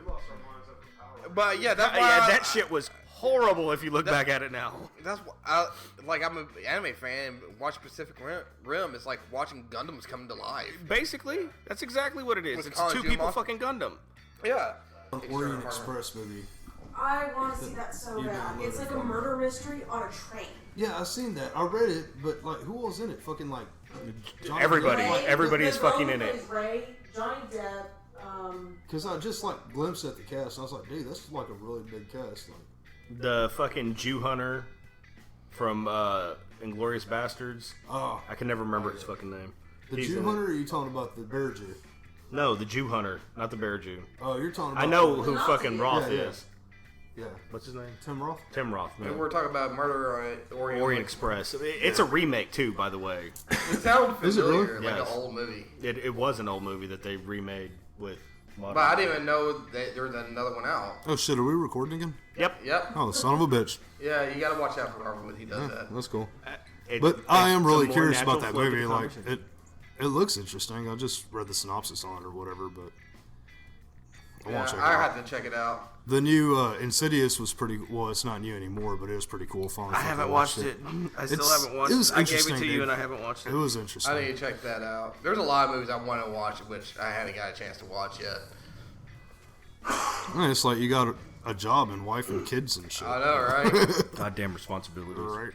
we lost our minds after Power. But yeah, that's why that shit was horrible if you look back at it now. That's why I'm an anime fan. And watching Pacific Rim is like watching Gundams come to life. Basically, that's exactly what it is. With It's Colin two people Schumacher. fucking Gundam. Yeah. Orient Express movie. I want to see that so bad. It's like a murder mystery on a train. Yeah, I've seen that. I read it, but like, who was in it? Fucking like Johnny Everybody. Depp? Everybody is fucking girl in who it. plays Ray, Johnny Depp. Because I just like glimpsed at the cast, and I was like, dude, that's like a really big cast. Like, The fucking Jew hunter from Inglourious Bastards. oh, I can never remember his fucking name. the He's Jew in it. hunter? Or are you talking about the bear Jew? No, the Jew hunter, not the bear Jew. Oh, you're talking about. I know who Nazi. fucking Roth Yeah, yeah. is. Yeah, What's his name? Tim Roth. Tim Roth. And Man. we're talking about Murder on Orient Express. It's a remake too, by the way. It sounds Is it really? familiar, like Yes. an old movie. It was an old movie that they remade with But I didn't even know that there was another one out. Oh shit, are we recording again? Yep. Oh, son of a bitch. Yeah, you gotta watch out for Robert when he does that. That's cool. It- But I am it's a really more curious natural about that flow to movie. the Like conversation. it looks interesting. I just read the synopsis on it or whatever, but I want to check it I out. have to check it out. The new Insidious was pretty. Well, it's not new anymore, but it was pretty cool. Finally, I haven't watched it. I still It's- haven't watched it was it. I gave it interesting, to you dude. and I haven't watched it. It was I interesting. need to check that out. There's a lot of movies I want to watch, which I haven't got a chance to watch yet. Yeah, it's like you got a job and wife and kids and shit. I know, right? Goddamn responsibilities. Right.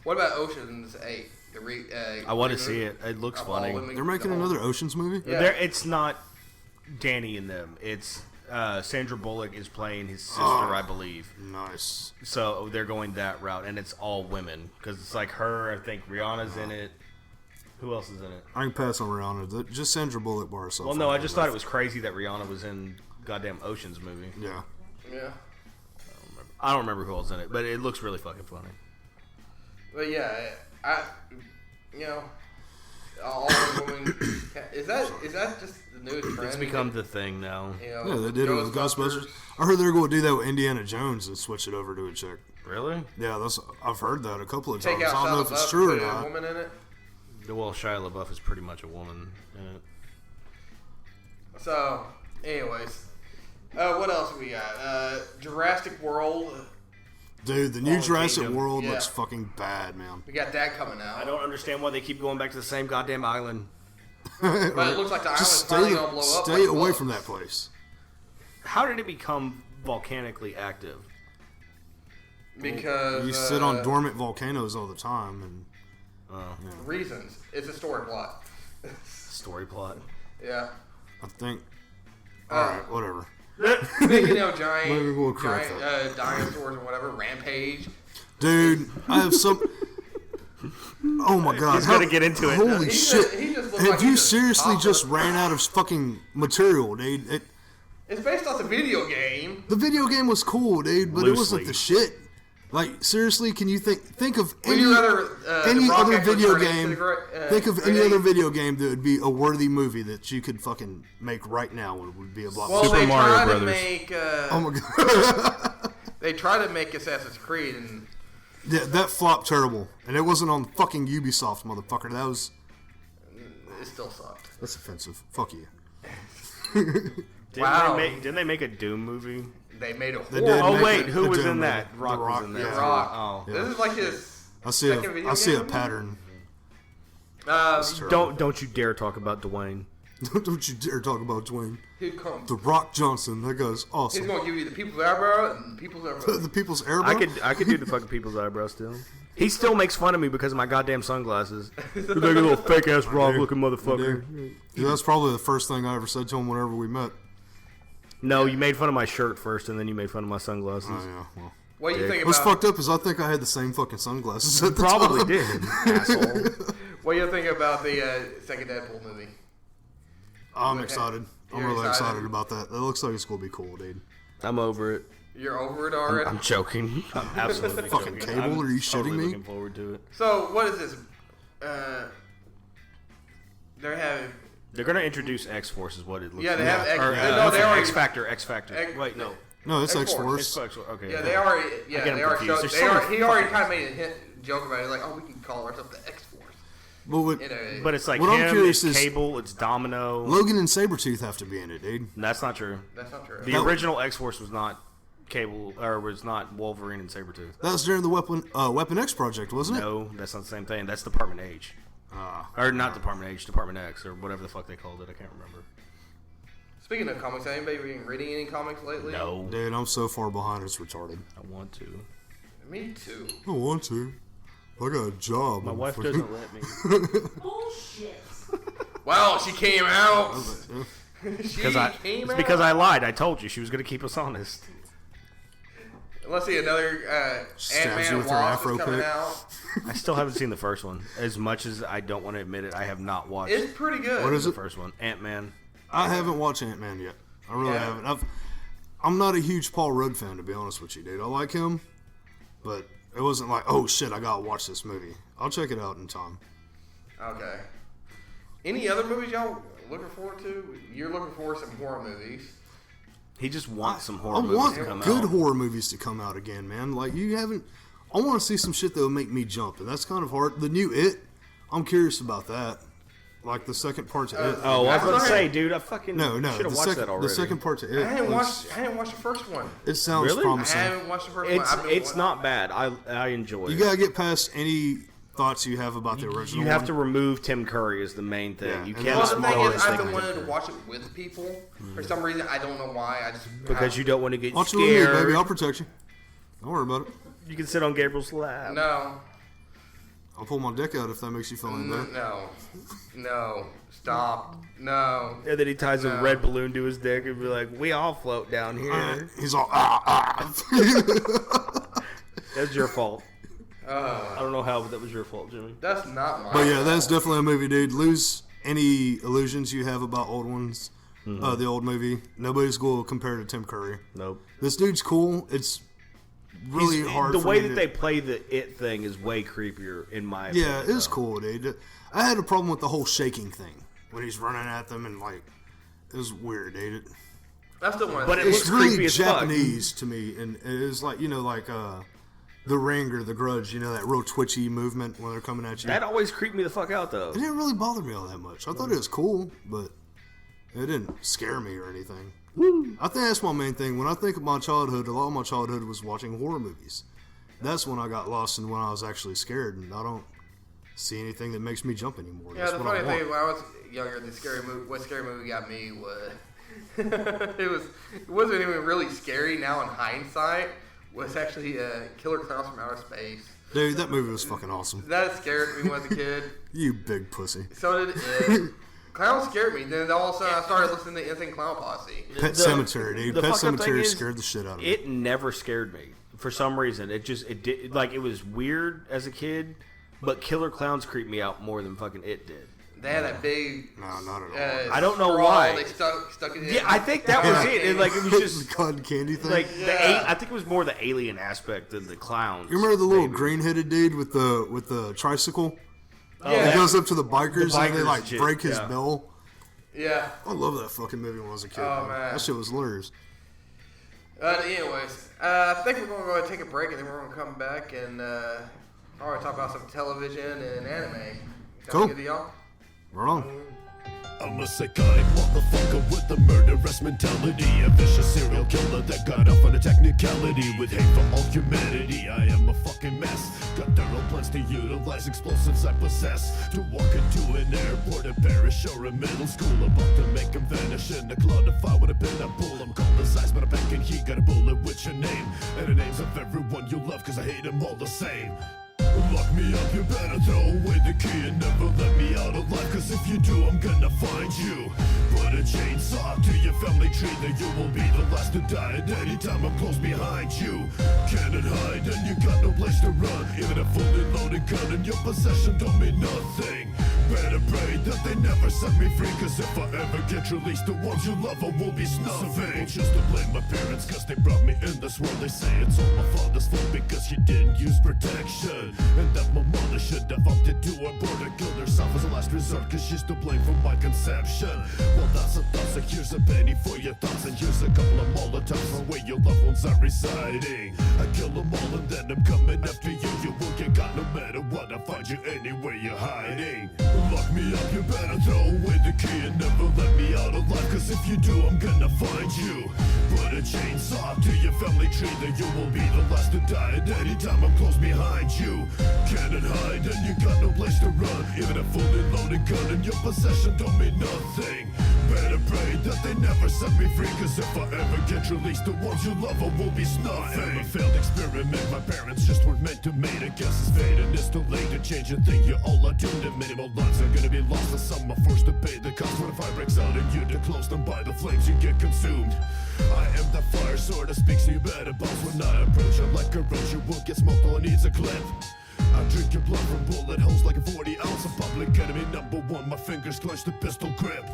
What about Ocean's 8? I want to see it. It looks funny. They're making another Ocean's movie. Yeah. It's not Danny and them. It's Sandra Bullock is playing his sister, I believe. Nice. So they're going that route, and it's all women because it's like her. I think Rihanna's in it. Who else is in it? I can pass on Rihanna. Just Sandra Bullock by herself. Well, no, I just thought it was crazy that Rihanna was in goddamn Ocean's movie. Yeah. Yeah. I don't remember who else in it, but it looks really fucking funny. But yeah, all women. Is that just the new trend? It's become the thing now. You know, Yeah, they did it with Ghostbusters. I heard they're going to do that with Indiana Jones and switch it over to a chick. Really? Yeah, I've heard that a couple of Take times. out I don't know Shia if it's LaBeouf, true or put a not. woman in it. Well, Shia LaBeouf is pretty much a woman in it. So, anyways, what else we got? Jurassic World. Dude, the new Fallen Jurassic Kingdom. World Yeah. looks fucking bad, man. We got that coming out. I don't understand why they keep going back to the same goddamn island. But it looks like the island's Just finally gonna blow up. stay like away bugs. from that place. How did it become volcanically active? Because You sit on dormant volcanoes all the time, and reasons. It's a story plot. Story plot. Yeah. I think. All right, whatever. Speaking of Maybe we'll giant, correct dinosaurs or whatever, Rampage. Dude, I have some. Oh my god! He's gonna get into it. Holy He shit! just looks Have like he you just seriously popped just up. ran out of fucking material, dude? It's based off the video game. The video game was cool, dude, but it wasn't Loosely. the shit. Like seriously, can you think of Would any you rather any The Rock other actually video turn into game? the great- Think of any great other ape? video game that would be a worthy movie that you could fucking make right now. Would be a blockbuster. Well, Super they Mario tried to Brothers. make. Oh my god! They tried to make Assassin's Creed, and Yeah, that flopped terrible, and it wasn't on fucking Ubisoft, motherfucker. it still sucked. That's offensive. Fuck you. Wow. Didn't they make a Doom movie? They made a They horror. did Oh make wait, the who was Doom in movie. that? The Rock was in that. yeah. Rock. Oh. This is like his I see second video I see a game? pattern. Don't you dare talk about Dwayne. Don't you dare talk about Dwayne. He'd come. The Rock Johnson. That guy's He's awesome. gonna give you the people's eyebrow and the people's eyebrow. The people's airball. I could do the fucking people's eyebrows still. He still makes fun of me because of my goddamn sunglasses. He's like a little fake ass Rock looking motherfucker. Yeah, that's probably the first thing I ever said to him whenever we met. No, you made fun of my shirt first, and then you made fun of my sunglasses. Oh yeah. Well, What do you think what's about? fucked up is I think I had the same fucking sunglasses at the Probably time. did, asshole. What do you think about the second Deadpool movie? I'm excited. I'm You're really excited? excited about that. That looks like it's gonna be cool, dude. I'm over it. You're over it already. I'm joking. I'm absolutely Fucking joking. Cable, I'm are you shitting totally me? Looking forward to it. So what is this? They're having. They're gonna introduce X Force, is what it looks Yeah, like. they have X. Or, no, they already. X Factor. X Factor. X- Wait, no. No, it's X-Force. X-Force. X Factor. Okay. Yeah, they already. Yeah, I get they them already. confused. Showed, There's they so already many he already fucking- kind of made a hint, joke about it. Like, oh, we can call ourselves the X Force. But what, You know, But it's like What I'm him, curious it's is- Cable, it's Domino. Logan and Sabretooth have to be in it, dude. That's not true. that's not true. The That- original X Force was not Cable, or was not Wolverine and Sabretooth. That was during the Weapon X project, wasn't it? No, that's not the same thing. That's Department H. Or not Department H, Department X, or whatever the fuck they called it. I can't remember. Speaking of comics, anybody been reading any comics lately? No. Dude, I'm so far behind, it's retarded. I want to. Me too. I want to. I got a job. My wife doesn't let me. Bullshit. Wow, she came out. She Because came out. it's because I lied. I told you she was going to keep us honest. Let's see, another Stabs you Ant-Man with her Wasp afro is coming pick. out. I still haven't seen the first one. As much as I don't want to admit it, I have not watched It's pretty good. What is the it? first one. Ant-Man. I haven't watched Ant-Man yet. I really Yeah. haven't. I'm not a huge Paul Rudd fan, to be honest with you, dude. I like him, but it wasn't like, oh shit, I gotta watch this movie. I'll check it out in time. Okay. Any other movies y'all looking forward to? You're looking forward to some horror movies. He just wants some horror I movies want to come good out. horror movies to come out again, man. Like, you haven't... I want to see some shit that will make me jump, and that's kind of hard. The new It, I'm curious about that. Like, the second part to It. Oh, I was about to say, dude, I fucking No, should have the watched second, that already. the second part to It. I didn't watch the first one. It sounds Really? I promising. haven't watched the first one. It's not bad. I enjoy You it. gotta get past any thoughts you have about the original. You have one. to remove Tim Curry as the main thing. Yeah, You and can't. Well, the thing spoil is, it. I've been wanting to watch it with people. For some reason, I don't know why. I just Because you don't want to get Watch it with me, scared. baby. I'll protect you. Don't worry about it. You can sit on Gabriel's lap. No. I'll pull my dick out if that makes you feel any better. No. Stop. No. And then he ties a No. red balloon to his dick and be like, "We all float down here." He's all That's your fault. I don't know how, but that was your fault, Jimmy. That's not my But yeah, that's definitely a movie, dude. Lose any illusions you have about old ones. The old movie. Nobody's going to compare to Tim Curry. Nope. This dude's cool. It's really hard The for way me that to- they play the It thing is way creepier, in my opinion. Yeah, it's cool, dude. I had a problem with the whole shaking thing when he's running at them and like it was weird, dude. That's the one. But it It's looks really creepy as fuck. Japanese to me, and it is like like The Ring or The Grudge. You know that real twitchy movement when they're coming at you. That always creeped me the fuck out, though. It didn't really bother me all that much. I thought it was cool, but it didn't scare me or anything. I think that's my main thing. When I think of my childhood, a lot of my childhood was watching horror movies. That's when I got lost and when I was actually scared, and I don't see anything that makes me jump anymore. Yeah, That's the what I funny want. thing, when I was younger, what scary movie got me was it wasn't even really scary. Now in hindsight, was actually Killer Clowns from Outer Space. Dude, that movie was fucking awesome. That scared me when I was a kid. You big pussy. So did it. Clowns scared me. Then all of a sudden, I started listening to Insane Clown Posse. Pet Cemetery, dude. the Pet fucked up thing Cemetery is, scared the shit out of me. It never scared me for some reason. It did like it was weird as a kid, but Killer Clowns creeped me out more than fucking It did. They had that big. No, not at all. I don't know straw why. They stuck it in. Yeah, I think that was it. It like it was just the cotton candy thing. like I think it was more the alien aspect than the clowns. You remember the little green-headed dude with the tricycle? Yeah. He goes up to the bikers and they bikers like shit, break his yeah. bell. Yeah. I love that fucking movie when I was a kid. Oh, man. man. That shit was hilarious. Anyways, I think we're going to go ahead and take a break, and then we're going to come back and probably talk about some television and anime. Sound Cool. good to y'all? Right on. I'm a psychotic motherfucker with a murderous mentality. A vicious serial killer that got off on a technicality. With hate for all humanity, I am a fucking mess. Got thorough plans to utilize explosives I possess. To walk into an airport, a parish, or a middle school. About to make him vanish in a cloud of fire with a pin I pull. I'm called the size, but I'm back and he got a bullet with your name. And the names of everyone you love, cause I hate them all the same. Lock me up, you better throw away the key and never let me out alive. Cause if you do, I'm gonna find you. Put a chainsaw to your family tree, then you will be the last to die at any time I'm close behind you. Cannot hide and you got no place to run. Even a fully loaded gun in your possession don't mean nothing. Better pray that they never set me free. Cause if I ever get released, the ones you love I will be snuffing. Some people choose to blame my parents cause they brought me in this world. They say it's all my father's fault because she didn't use protection. And that my mother should have opted to abort and killed herself as a last resort cause she's to blame for my conception. Well, that's a thought, so here's a penny for your thoughts. And here's a couple of Molotovs for where your loved ones are residing. I kill them all and then I'm coming after you. You will get got no matter what. I'll find you anywhere you're hiding. Lock me up, you better throw away the key and never let me out alive. Cause if you do, I'm gonna find you. Put a chainsaw to your family tree, then you will be the last to die at any time I'm close behind you. Cannot hide and you got no place to run. Even a fully loaded gun in your possession don't mean nothing. Better pray that they never set me free. Cause if I ever get released, the ones you love I will be snuffing. I am a failed experiment, my parents just weren't meant to mate. I guess it's fate and it's too late to change a thing. You all are doomed and minimal lives are gonna be lost. And some are forced to pay the cost. When a fire breaks out and you close them by the flames, you get consumed. I am the fire sword that speaks, so you better bounce. When I approach you like a roach, you will get smoked, all it needs a clip. I drink your blood from bullet holes like a 40 ounce of public enemy number one. My fingers clench the pistol grip.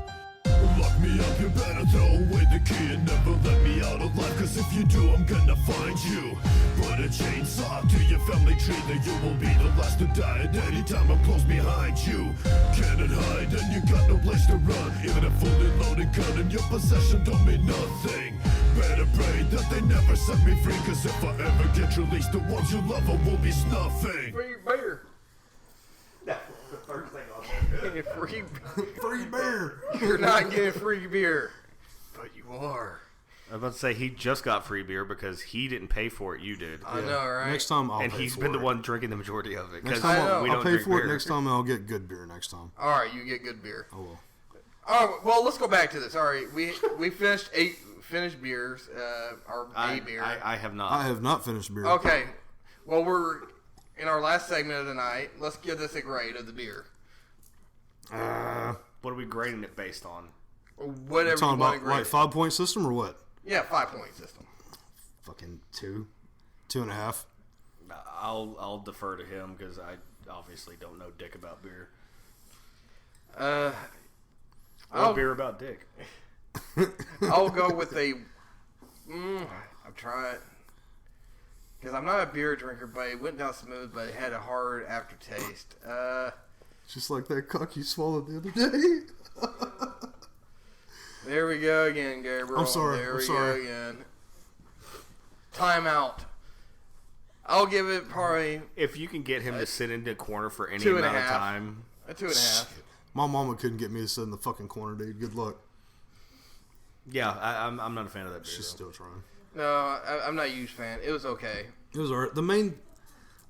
Lock me up, you better throw away the key and never let me out alive. Cause if you do, I'm gonna find you. Put a chainsaw to your family tree, then you will be the last to die at any time I'm close behind you. Cannot hide and you got no place to run. Even a fully loaded gun in your possession don't mean nothing. Better pray that they never set me free. Cause if I ever get released, the ones you love I will be snuffing. Free beer. That's the first thing I'll say. Free beer. You're not getting free beer, but you are. I was about to say he just got free beer because he didn't pay for it. You did. I know, right? Next time I'll And pay he's for been it. the one drinking the majority of it. Next 'cause time know. we I'll don't pay drink for it beer. next time and I'll get good beer next time. All right, you get good beer. Oh well. Oh well, let's go back to this. All right, we finished 8 finished beers. Our A beer. I have not. I have not finished beer. Okay. Well, we're in our last segment of the night. Let's give this a grade of the beer. What are we grading it based on? Whatever you Talking want about to grade. like 5-point system or what? Yeah, 5-point system. Fucking 2, 2.5. I'll defer to him because I obviously don't know dick about beer. I'll- Or beer about dick. I'll go with a. I'm trying. Because I'm not a beer drinker, but it went down smooth, but it had a hard aftertaste. Just like that cock you swallowed the other day. There we go again, Gabriel. I'm sorry, There I'm we sorry. go again. Timeout. I'll give it probably If you can get him to sit in the corner for any 2.5. amount of time, a 2.5. My mama couldn't get me to sit in the fucking corner, dude. Good luck. yeah, I'm not a fan of that beer. She's though. still trying. No, I'm not a huge fan. It was okay. It was alright. The main,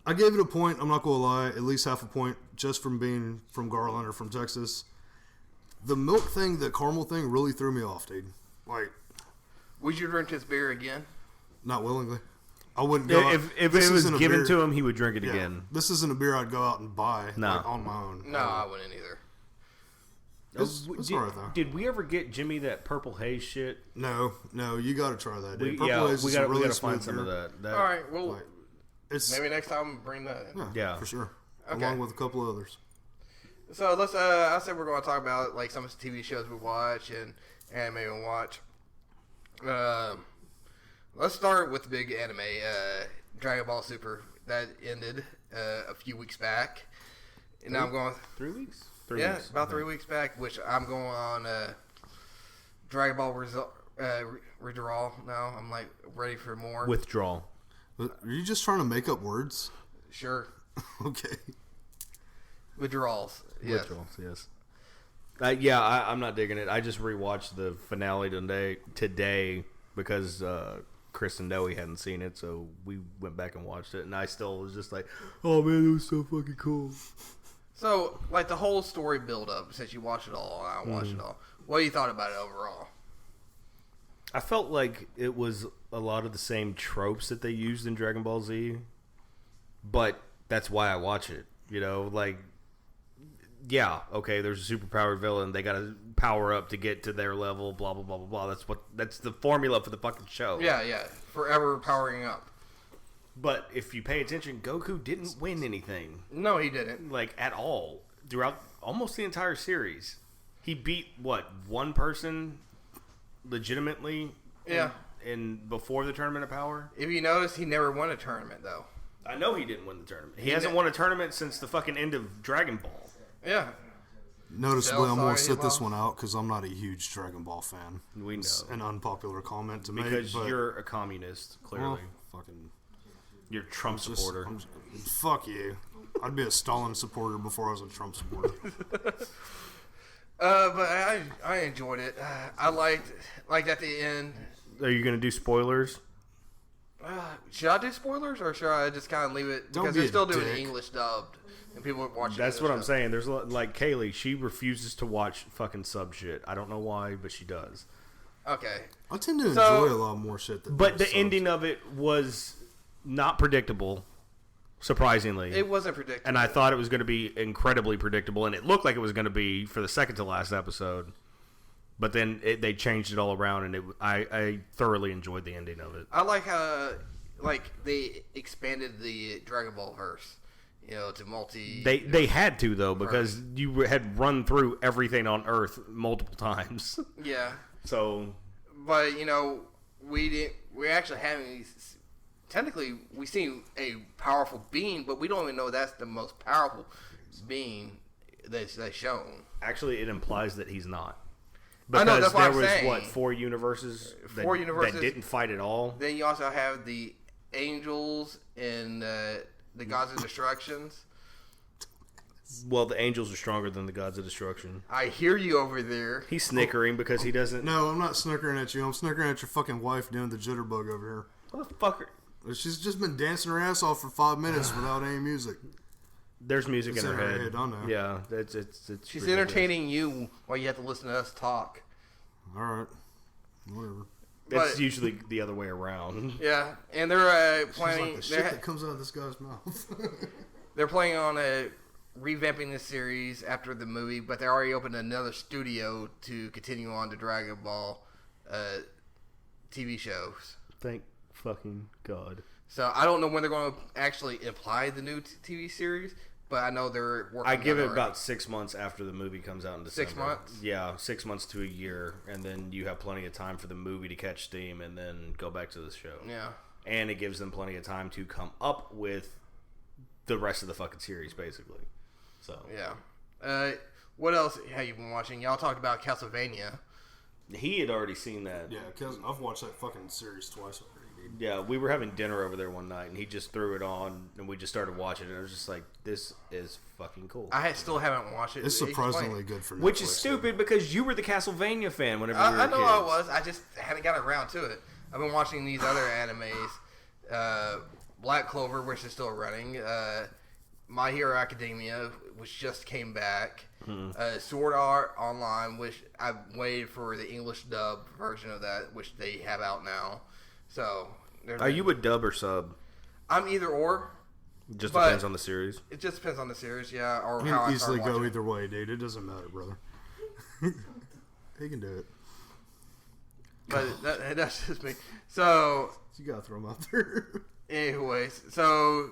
I gave it a point. I'm not gonna lie, at least half a point, just from being from Garland or from Texas. The milk thing, the caramel thing, really threw me off, dude. Like, Would you drink this beer again? not willingly. I wouldn't go. out- If it this was isn't a given beer- to him, he would drink it yeah, again. This isn't a beer I'd go out and buy No. like, on my own. No, I wouldn't either. It's did, alright though. did we ever get Jimmy that purple haze shit? No, you got to try that, dude. We Purple Haze we is a really gotta find smooth some of beer. that. All right, well, Like, it's maybe next time bring that in. Yeah. for sure. Okay. Along with a couple others. So let's. I said we're going to talk about like some of the TV shows we watch and anime we watch. Let's start with the big anime, Dragon Ball Super, that ended a few weeks back, and now I'm going. 3 weeks? About 3 weeks back, which I'm going on Dragon Ball Redraw now. I'm like ready for more. Withdrawal. But are you just trying to make up words? Sure, Okay. withdrawals. Yes. Withdrawals, yes. Yeah, I'm not digging it. I just rewatched the finale today because Chris and Noe hadn't seen it, so we went back and watched it, and I still was just like, oh man, it was so fucking cool. So, like the whole story build up, since you watched it all and I watched it all, what you thought about it overall? I felt like it was a lot of the same tropes that they used in Dragon Ball Z, but that's why I watch it. You know, like, yeah, okay, there's a superpowered villain. They got to power up to get to their level. Blah blah blah blah blah. That's the formula for the fucking show. Yeah, forever powering up. But if you pay attention, Goku didn't win anything, No, he didn't. like, at all throughout almost the entire series. He beat one person legitimately. Yeah. In before the Tournament of Power. If you notice, he never won a tournament though. I know he didn't win the tournament. He hasn't won a tournament since the fucking end of Dragon Ball. Yeah. Noticeably, I'm going to sorry, sit this Bob. one out because I'm not a huge Dragon Ball fan. We know. It's an unpopular comment to Because make. But, you're a communist, clearly. well, fucking You're a Trump just- supporter. fuck you. I'd be a Stalin supporter before I was a Trump supporter. But I enjoyed it. I liked at the end. Are you going to do spoilers? Should I do spoilers or should I just kind of leave it Don't because be they're a still doing dick. English dubbed and people are watching. That's English what I'm dubbed. saying. There's like Kaylee, she refuses to watch fucking sub shit. I don't know why, but she does. Okay. I tend to So- enjoy a lot more shit than But the subs. ending of it was not predictable, surprisingly. It wasn't predictable. And I thought it was going to be incredibly predictable, and it looked like it was going to be for the second to last episode. But then they changed it all around, and I thoroughly enjoyed the ending of it. I like how they expanded the Dragon Ball verse to multi. They had to though because you had run through everything on Earth multiple times. Yeah. So. But we didn't. We actually haven't. Technically, we seen a powerful being, but we don't even know that's the most powerful being that's shown. Actually, it implies that he's not. I know, that's what I'm there was saying. 4 universes that didn't fight at all. Then you also have the angels and the gods of destructions. Well, the angels are stronger than the gods of destruction. I hear you over there. He's snickering because he doesn't. No, I'm not snickering at you. I'm snickering at your fucking wife doing the jitterbug over here. Motherfucker. She's just been dancing her ass off for 5 minutes without any music. There's music It's in her head. I know. Yeah, it's She's ridiculous. entertaining you while you have to listen to us talk. All right, whatever. It's But- usually the other way around. Yeah, and they're She's planning. like the shit that comes out of this guy's mouth. They're planning on revamping this series after the movie, but they already opened another studio to continue on the Dragon Ball TV shows. Thank fucking God. So I don't know when they're going to actually apply the new TV series, but I know they're working. I give on it already. about 6 months after the movie comes out in December. 6 months? Yeah, 6 months to a year, and then you have plenty of time for the movie to catch steam, and then go back to the show. Yeah, and it gives them plenty of time to come up with the rest of the fucking series, basically. So yeah. What else have you been watching? Y'all talked about Castlevania. he had already seen that. Yeah, because I've watched that fucking series twice already, dude. Yeah, we were having dinner over there one night, and he just threw it on, and we just started watching it. And I was just like, "This is fucking cool." Still haven't watched it. It's surprisingly good for Netflix. Which is stupid because you were the Castlevania fan whenever we were I know kids. I was. I just hadn't got around to it. I've been watching these other animes. Black Clover, which is still running. My Hero Academia, which just came back. Sword Art Online, which I've waited for the English dub version of that, which they have out now. So, Are you a dub or sub? I'm either or. Just But- depends on the series. It just depends on the series, yeah, or You how can I easily start go watching. either way, dude. It doesn't matter, brother. He can do it. But that's just me. So, You gotta throw him out there. anyways, so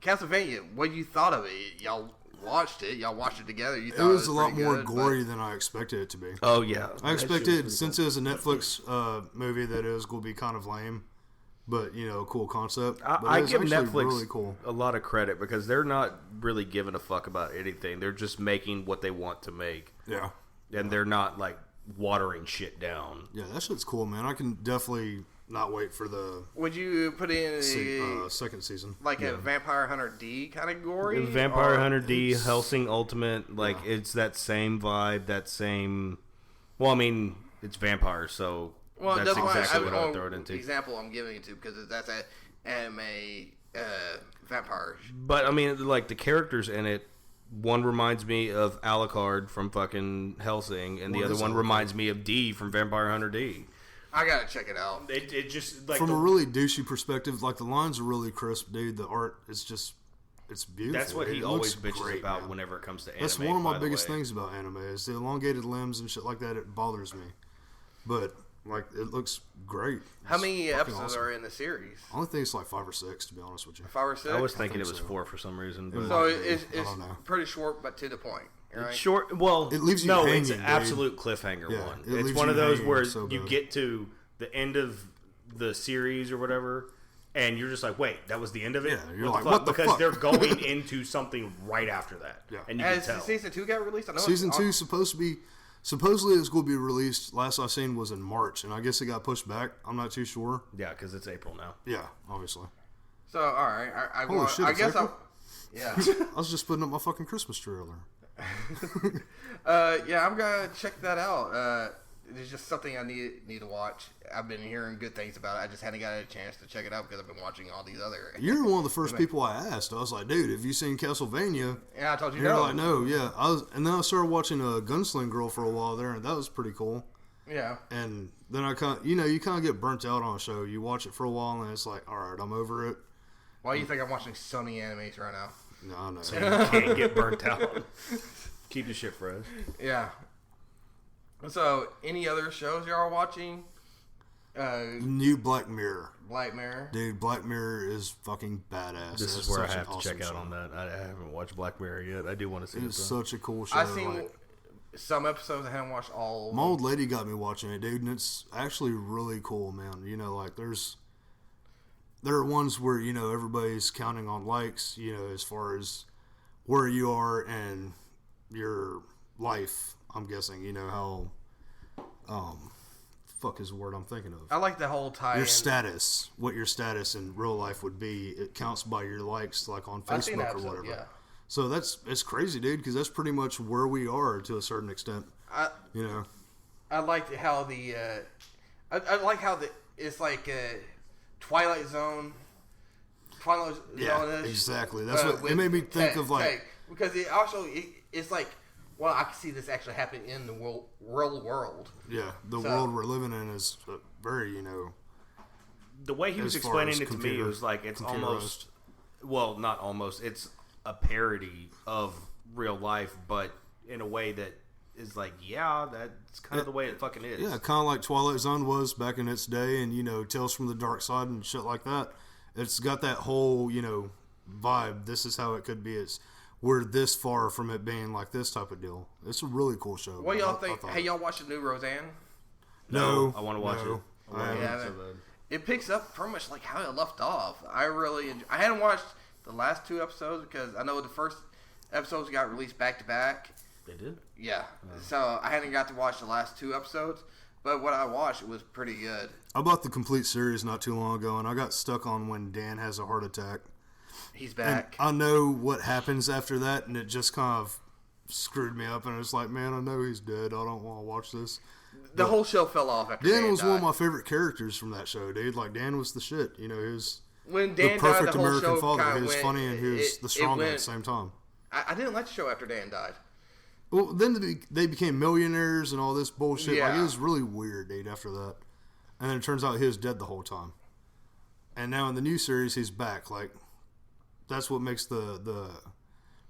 Castlevania, what you thought of it? Y'all watched it. Y'all watched it together. You It thought was a lot pretty more good, but- gory than I expected it to be. Oh yeah, I expected, since it was a Netflix movie, that it was going to be kind of lame, but cool concept. But I it was give actually Netflix really cool. a lot of credit because they're not really giving a fuck about anything. They're just making what they want to make, Yeah, and they're not like watering shit down. yeah, that shit's cool, man. I can definitely not wait for the Would you put in a, second season. like a Vampire Hunter D kind of gory? Vampire or- Hunter D, Hellsing Ultimate, like it's that same vibe, that same. Well, I mean, it's vampires, so Well, that's why exactly what I would throw it into. Example I'm giving it to because that's an anime vampires. But I mean, like the characters in it, one reminds me of Alucard from fucking Hellsing, and the What other is one Alucard? reminds me of D from Vampire Hunter D. I gotta check it out. It just like From a really douchey perspective, like the lines are really crisp, dude. The art is just, it's beautiful. that's what he It always looks bitches great, about man. whenever it comes to anime. That's one of my by the biggest way. things about anime is the elongated limbs and shit like that. It bothers me, but like it looks great. How It's many fucking episodes awesome. are in the series? I only think it's like 5 or 6, to be honest with you. 5 or 6? I was thinking think it was so. 4 for some reason. But So I it's don't know. pretty short, but to the point. Right? It's short. Well, It leaves you no, hanging, it's an dude. absolute cliffhanger Yeah, one. it It's leaves one you of those hanging where so you good. get to the end of the series or whatever, and you're just like, wait, that was the end of it? Yeah, you're like, what the because fuck? they're going into something right after that. Yeah. And you Has can tell. season 2 got released? I know Season it's 2 supposedly it's going to be released. Last I've seen was in March, and I guess it got pushed back. I'm not too sure. Yeah, because it's April now. Yeah, obviously. So all right, Holy shit, I it's guess I. April? Yeah. I was just putting up my fucking Christmas tree earlier. Yeah, I'm gonna check that out. It's just something I need to watch. I've been hearing good things about it. I just hadn't got a chance to check it out because I've been watching all these other. You're one of the first people I asked. I was like, dude, have you seen Castlevania? Yeah, I told you And you're no. like, no, yeah. And then I started watching Gunsling Girl for a while there, and that was pretty cool. Yeah. And then I kind of, you kind of get burnt out on a show. You watch it for a while, and it's like, all right, I'm over it. Why do you think I'm watching so many animes right now? No, I know. You can't get burnt out. Keep the shit fresh. Yeah. So, any other shows y'all are watching? New Black Mirror. Black Mirror. Dude, Black Mirror is fucking badass. This It's is where I such an have to awesome check out show. on that. I haven't watched Black Mirror yet. I do want to see it. It's though. such a cool show. I've seen like, some episodes. I haven't watched all. my old lady got me watching it, dude, and it's actually really cool, man. You know, like there are ones where, you know, everybody's counting on likes, you know, as far as where you are and your life. I'm guessing, you know, how fuck is the word I'm thinking of. I like the whole tie. Your status, what your status in real life would be, it counts by your likes, like on I've seen that Facebook or episode, whatever. yeah. So it's crazy, dude, because that's pretty much where we are to a certain extent. You know, I like how I like how it's like Twilight Zone. Yeah, exactly. That's what it made me think of, like, because it also it's like, well, I can see this actually happening in the real world. Yeah, the world we're living in is very, you know. The way he was as far explaining as it to me, it was like it's almost, computerized. well, not almost. It's a parody of real life, but in a way that is like, yeah, that's kind of the way it fucking is. Yeah, kind of like Twilight Zone was back in its day, and, you know, Tales from the Dark Side and shit like that. It's got that whole, you know, vibe. This is how it could be. We're this far from it being like this type of deal. It's a really cool show. What y'all think? Hey, y'all watch the new Roseanne? No, I want to watch it. I haven't. Yeah, it picks up pretty much like how it left off. I hadn't watched the last 2 episodes because I know the first episodes got released back to back. They did? Yeah. So I hadn't got to watch the last 2 episodes, but what I watched was pretty good. I bought the complete series not too long ago, and I got stuck on when Dan has a heart attack. He's back. And I know what happens after that, and it just kind of screwed me up. And it's like, man, I know he's dead. I don't want to watch this. The whole show fell off after Dan Dan was died. one of my favorite characters from that show, dude. Like, Dan was the shit. You know, he was When the Dan perfect died, the whole American show father. kinda He was went, funny, and he was the strong at the same time. I didn't like the show after Dan died. Well, then they became millionaires and all this bullshit. Like, Yeah. it was really weird, dude, after that. And then it turns out he was dead the whole time. And now in the new series, he's back. Like, that's what makes the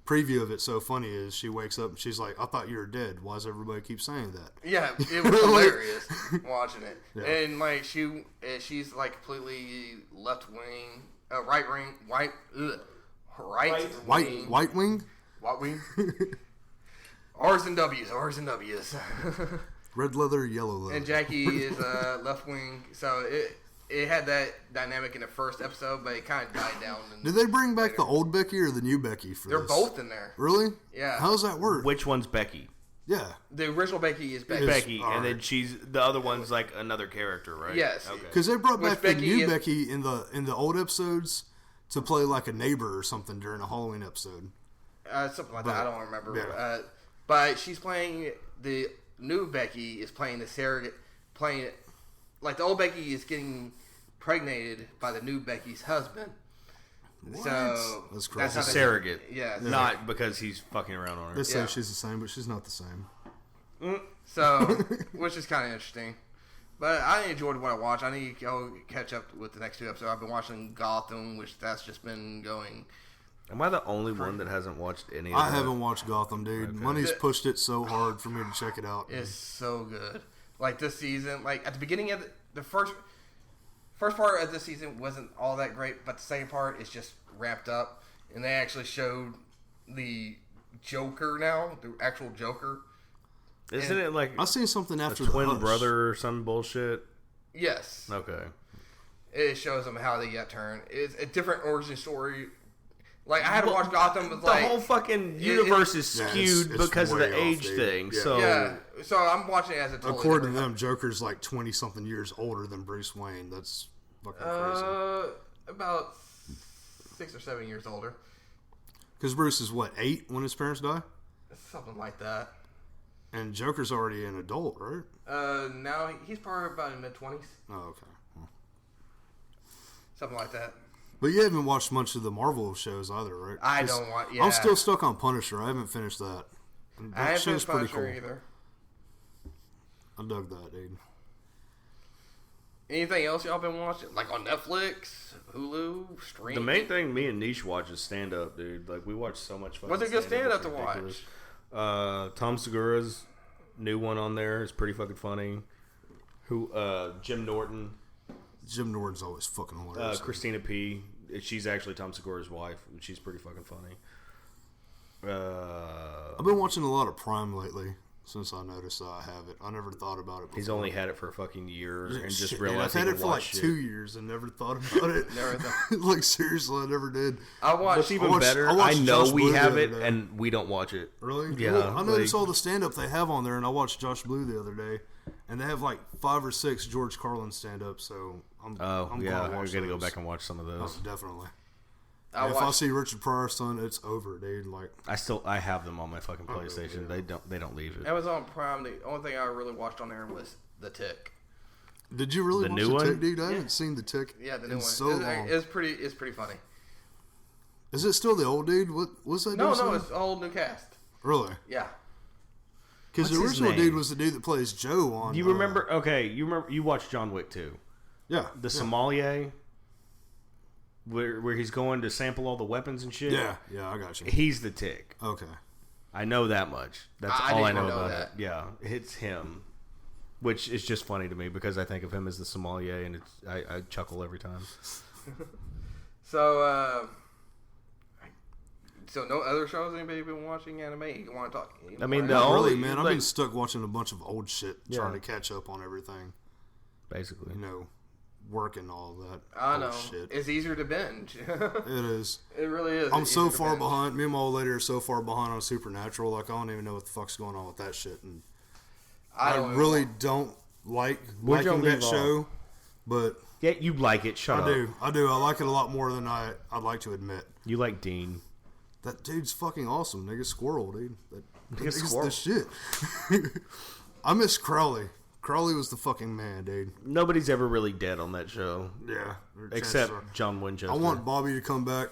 preview of it so funny is she wakes up and she's like, I thought you were dead. Why does everybody keep saying that? Yeah, it was hilarious watching it. Yeah. And like she's like completely left wing, right wing, right wing, White wing? white wing. R's and W's. Red leather, yellow leather. And Jackie is left wing, so it had that dynamic in the first episode, but it kind of died down. Did they bring back the old Becky or the new Becky for They're this? both in there. Really? Yeah. How does that work? Which one's Becky? Yeah. The original Becky is Becky. Becky, all and then right. the other one's like another character, right? Yes. Okay. Because they brought Which back the Becky new is- Becky in the old episodes to play like a neighbor or something during a Halloween episode. Something like that. I don't remember. Yeah. But she's playing the new Becky is playing the surrogate, playing like the old Becky is getting pregnated by the new Becky's husband. What? So That's crazy. That's a how they- surrogate. Yeah. Not because he's fucking around on her. They say Yeah. she's the same, but she's not the same. So, which is kind of interesting. But I enjoyed what I watched. I need to go catch up with the next 2 episodes. I've been watching Gotham, which that's just been going. Am I the only one that hasn't watched any of I that? haven't watched Gotham, dude. Money's pushed it so hard for me to check it out. It's so good. Like this season, like at the beginning of the first part of the season wasn't all that great, but the second part is just ramped up, and they actually showed the Joker now, the actual Joker. Isn't it like I seen something a after the twin Hush. brother or some bullshit? Yes, Okay. it shows them how they got turned. It's a different origin story. Like I had to watch Gotham, but The like whole fucking universe is Yeah, skewed it's because of way the off, age dude. thing. Yeah. So yeah. So I'm watching it as a totally According to different- them, Joker's like 20-something years older than Bruce Wayne. That's fucking crazy. About 6 or 7 years older, Because Bruce is, what, 8 when his parents die? something like that. And Joker's already an adult, right? Now he's probably about in mid-20s, Oh, okay. Well. something like that. But you haven't watched much of the Marvel shows either, right? I 'Cause don't want. Yeah, I'm still stuck on Punisher. I haven't finished that. And I that haven't show's finished pretty Punisher cool. either. I dug that, dude. Anything else y'all been watching? Like on Netflix, Hulu, stream? the main thing me and Niche watch is stand up, dude. Like we watch so much fucking What's a good stand-up, stand-up it's to ridiculous. Tom Segura's new one on there is pretty fucking funny. Who? Jim Norton. Jim Norton's always fucking hilarious. Christina P. She's actually Tom Segura's wife. And she's pretty fucking funny. I've been watching a lot of Prime lately since I noticed that I have it. I never thought about it before. He's only had it for a fucking year and just Shit, realized I've had he it can for like watch 2 years and never thought about it. Like, seriously, I never did. What's even better, I know we have it and we don't watch it. Really? Yeah. Well, I noticed all the stand-up they have on there, and I watched Josh Blue the other day, and they have like 5 or 6 George Carlin stand-ups, so I'm I'm gonna go back and watch some of those. Oh, definitely. If I see Richard Pryor's son, it's over, dude. Like, I have them on my fucking PlayStation. They don't leave it. Amazon Prime. The only thing I really watched on there was The Tick. Did you really watch The Tick, dude? I haven't seen The Tick. Yeah, the new in one. So long. It's pretty funny. Is it still the old dude? What was that? No, dude it's a whole new cast. Really? Yeah. Because the original dude was the dude that plays Joe on. You remember? Okay, you watched John Wick 2. Yeah. The sommelier, where he's going to sample all the weapons and shit. Yeah, I got you. He's the Tick. Okay. I know that much. That's I all I didn't know know about that. it. Yeah, it's him. Which is just funny to me because I think of him as the sommelier, and I chuckle every time. So no other shows anybody been watching anime? You want to talk? I mean, Not really, man. I've been stuck watching a bunch of old shit, trying to catch up on everything. Basically, working all that. I know. Shit. It's easier to binge. It is. It really is. I'm so far behind. Me and my old lady are so far behind on Supernatural. Like, I don't even know what the fuck's going on with that shit. And I really don't like liking that show. But yeah, you like it. Shut up. I do. I like it a lot more than I'd like to admit. You like Dean. That dude's fucking awesome. Nigga Squirrel, dude. That nigga's Squirrel. the shit. I miss Crowley. Crowley was the fucking man, dude. Nobody's ever really dead on that show. Yeah. Except John Winchester. I want Bobby to come back.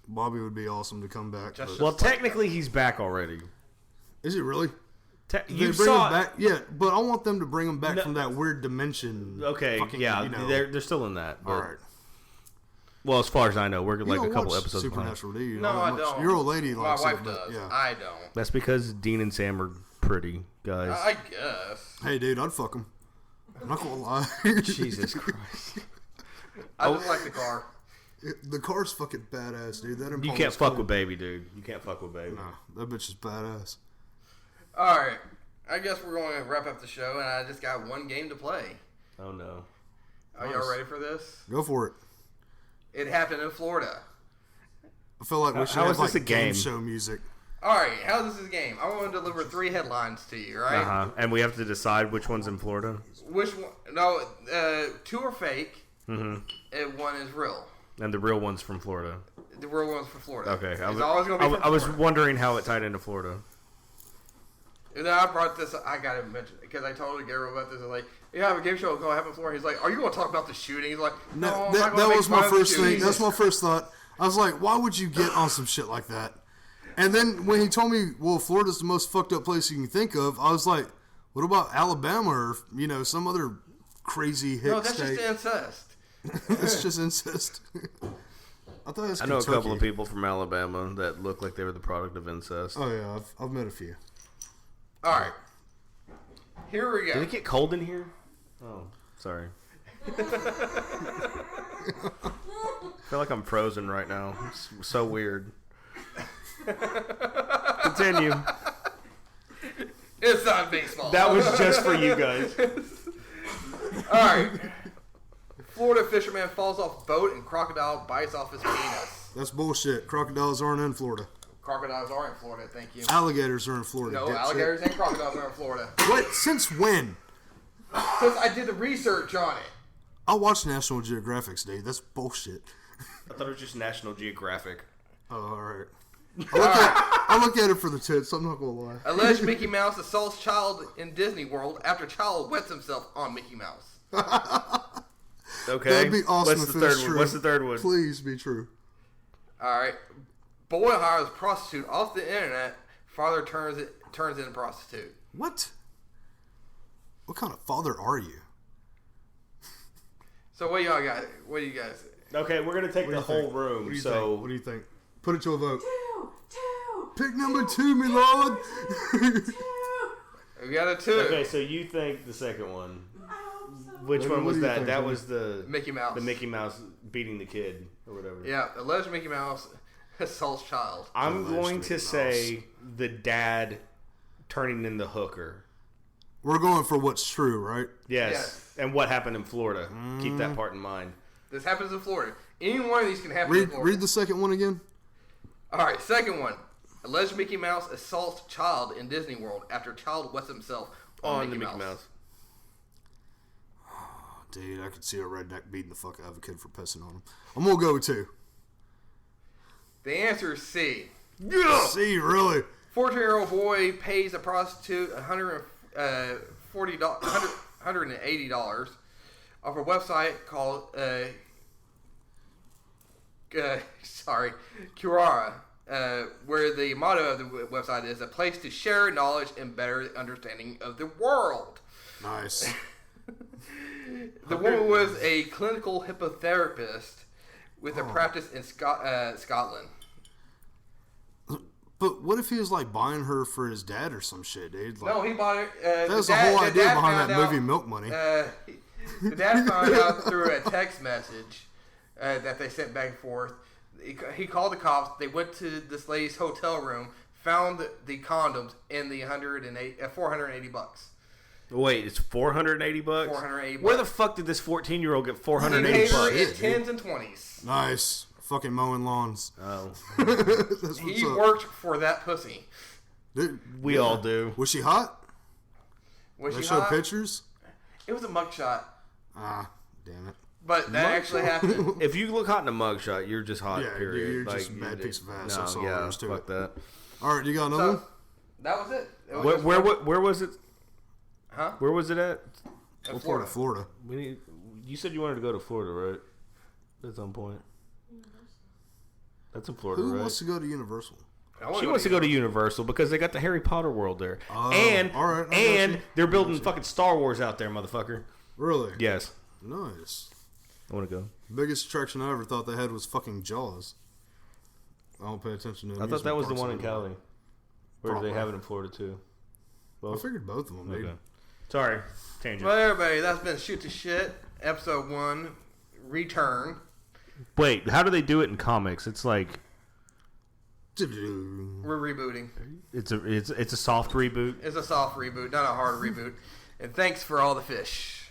Bobby would be awesome to come back. Well, technically, he's back already. Is he really? You bring saw him back? Yeah, but I want them to bring him back from that weird dimension. Okay, fucking, yeah, they're still in that. But, all right. Well, as far as I know, we're like a couple watch episodes Supernatural, do you? No, I don't. Your old lady likes My wife it, does. Yeah. I don't. That's because Dean and Sam are pretty guys. I guess. Hey, dude, I'd fuck him. I'm not gonna lie. Jesus Christ. I just like the car. The car's fucking badass, dude. That You can't fuck with Baby, dude. You can't fuck with Baby. No, that bitch is badass. All right. I guess we're going to wrap up the show, and I just got one game to play. Oh, no. Are y'all ready for this? Go for it. It happened in Florida. I feel like we should How have is this like a game? show music. All right. How this is a game? I want to deliver 3 headlines to you, right? Uh-huh. And we have to decide which one's in Florida? Which one? No, 2 are fake, Mm-hmm. and 1 is real. And the real one's from Florida. The real one's from Florida. Okay. It's always going to be from I was Florida. wondering how it tied into Florida. And then I brought this. I gotta mention it because I told Gabriel about this. I was like, "Yeah, I have a game show going to happen in Florida." He's like, "Are you going to talk about the shooting?" He's like, "No, I'm not that gonna make was fun my of the first thing. shooting." That's my first thought. I was like, why would you get on some shit like that? And then when he told me, well, Florida's the most fucked up place you can think of, I was like, what about Alabama or some other crazy hick No, that's state? just incest. It's just incest. I thought it was I know a Kentucky. couple of people from Alabama that look like they were the product of incest. Oh yeah, I've met a few. All right, here we go. Did it get cold in here? Oh, sorry. I feel like I'm frozen right now. It's so weird. Continue. It's not baseball. That was just for you guys. All right. Florida fisherman falls off boat and crocodile bites off his penis. That's bullshit. Crocodiles aren't in Florida. Crocodiles are in Florida. Thank you. Alligators are in Florida. No, dipshit. alligators and crocodiles are in Florida. What? Since when? Since I did the research on it. I watch National Geographic, dude. That's bullshit. I thought it was just National Geographic. Oh, all right. I look at it for the tits. I'm not gonna lie. Alleged Mickey Mouse assaults child in Disney World after child wets himself on Mickey Mouse. Okay. That'd be awesome What's if the it third was one? true. What's the third one? Please be true. All right. Boy hires prostitute off the internet. Father turns into prostitute. What? What kind of father are you? So what y'all got? What do you guys? Okay, we're gonna take the whole room. What do you So think? What do you think? Put it to a vote. Two. Pick number 2, my lord. We got a 2. Okay, so you think the second one? I hope so. Which What one do was you that? think, That Tony? was the Mickey Mouse. The Mickey Mouse beating the kid or whatever. Yeah, alleged Mickey Mouse assaults child. I'm Alleged going Mickey to Mouse. say the dad turning in the hooker. We're going for what's true, right? Yes. Yes. And what happened in Florida. Keep that part in mind. This happens in Florida. Any one of these can happen in Read Florida. the second one again. All right, second one. Alleged Mickey Mouse assaults child in Disney World after child wets himself on the Mickey Mickey Mouse. Dude, I could see a redneck beating the fuck out of a kid for pissing on him. I'm gonna go with 2. The answer is C. See, really? 14-year-old boy pays a prostitute $180 off a website called Curara, where the motto of the website is a place to share knowledge and better understanding of the world. Nice. The woman was a clinical hypnotherapist with a practice in Scotland. But what if he was like buying her for his dad or some shit, dude? Like, No, he bought it. that was the whole idea behind that movie, Milk Money. The dad found out through a text message that they sent back and forth. He called the cops. They went to this lady's hotel room, found the condoms, and the $480. Wait, it's $480? $480. Where the fuck did this 14-year-old get He $480? paid her in Shit, dude. 10s and 20s. Nice. Fucking mowing lawns. Oh, That's what's He up. worked for that pussy. Dude, we all do. was she hot? Was They she show hot? pictures? It was a mugshot, Ah, damn it. but that actually happened. If you look hot in a mugshot, you're just hot. Yeah, period. you're just a bad piece of ass. That's all there yeah, is to fuck it. that. All right, you got another one? So that was it. It was Where, just where, one- where was it? Huh? Where was it at? In Florida. We need. You said you wanted to go to Florida, right? At some point. That's in Florida, Who right? wants to go to Universal? I wanna She wants to go to Universal because they got the Harry Potter world there, and all right, I got and you. they're building fucking Star Wars out there, motherfucker. Really? Yes, Nice. I want to go. Biggest attraction I ever thought they had was fucking Jaws. I don't pay attention to I thought that was the one in Cali. Cali. Or do Probably. they have it in Florida too? I figured both of them. Okay. Maybe. Sorry, tangent. Well, everybody, that's been Shoot the Shit, episode 1, Return. Wait, how do they do it in comics? It's like We're rebooting. it's a soft reboot. It's a soft reboot, not a hard reboot. And thanks for all the fish.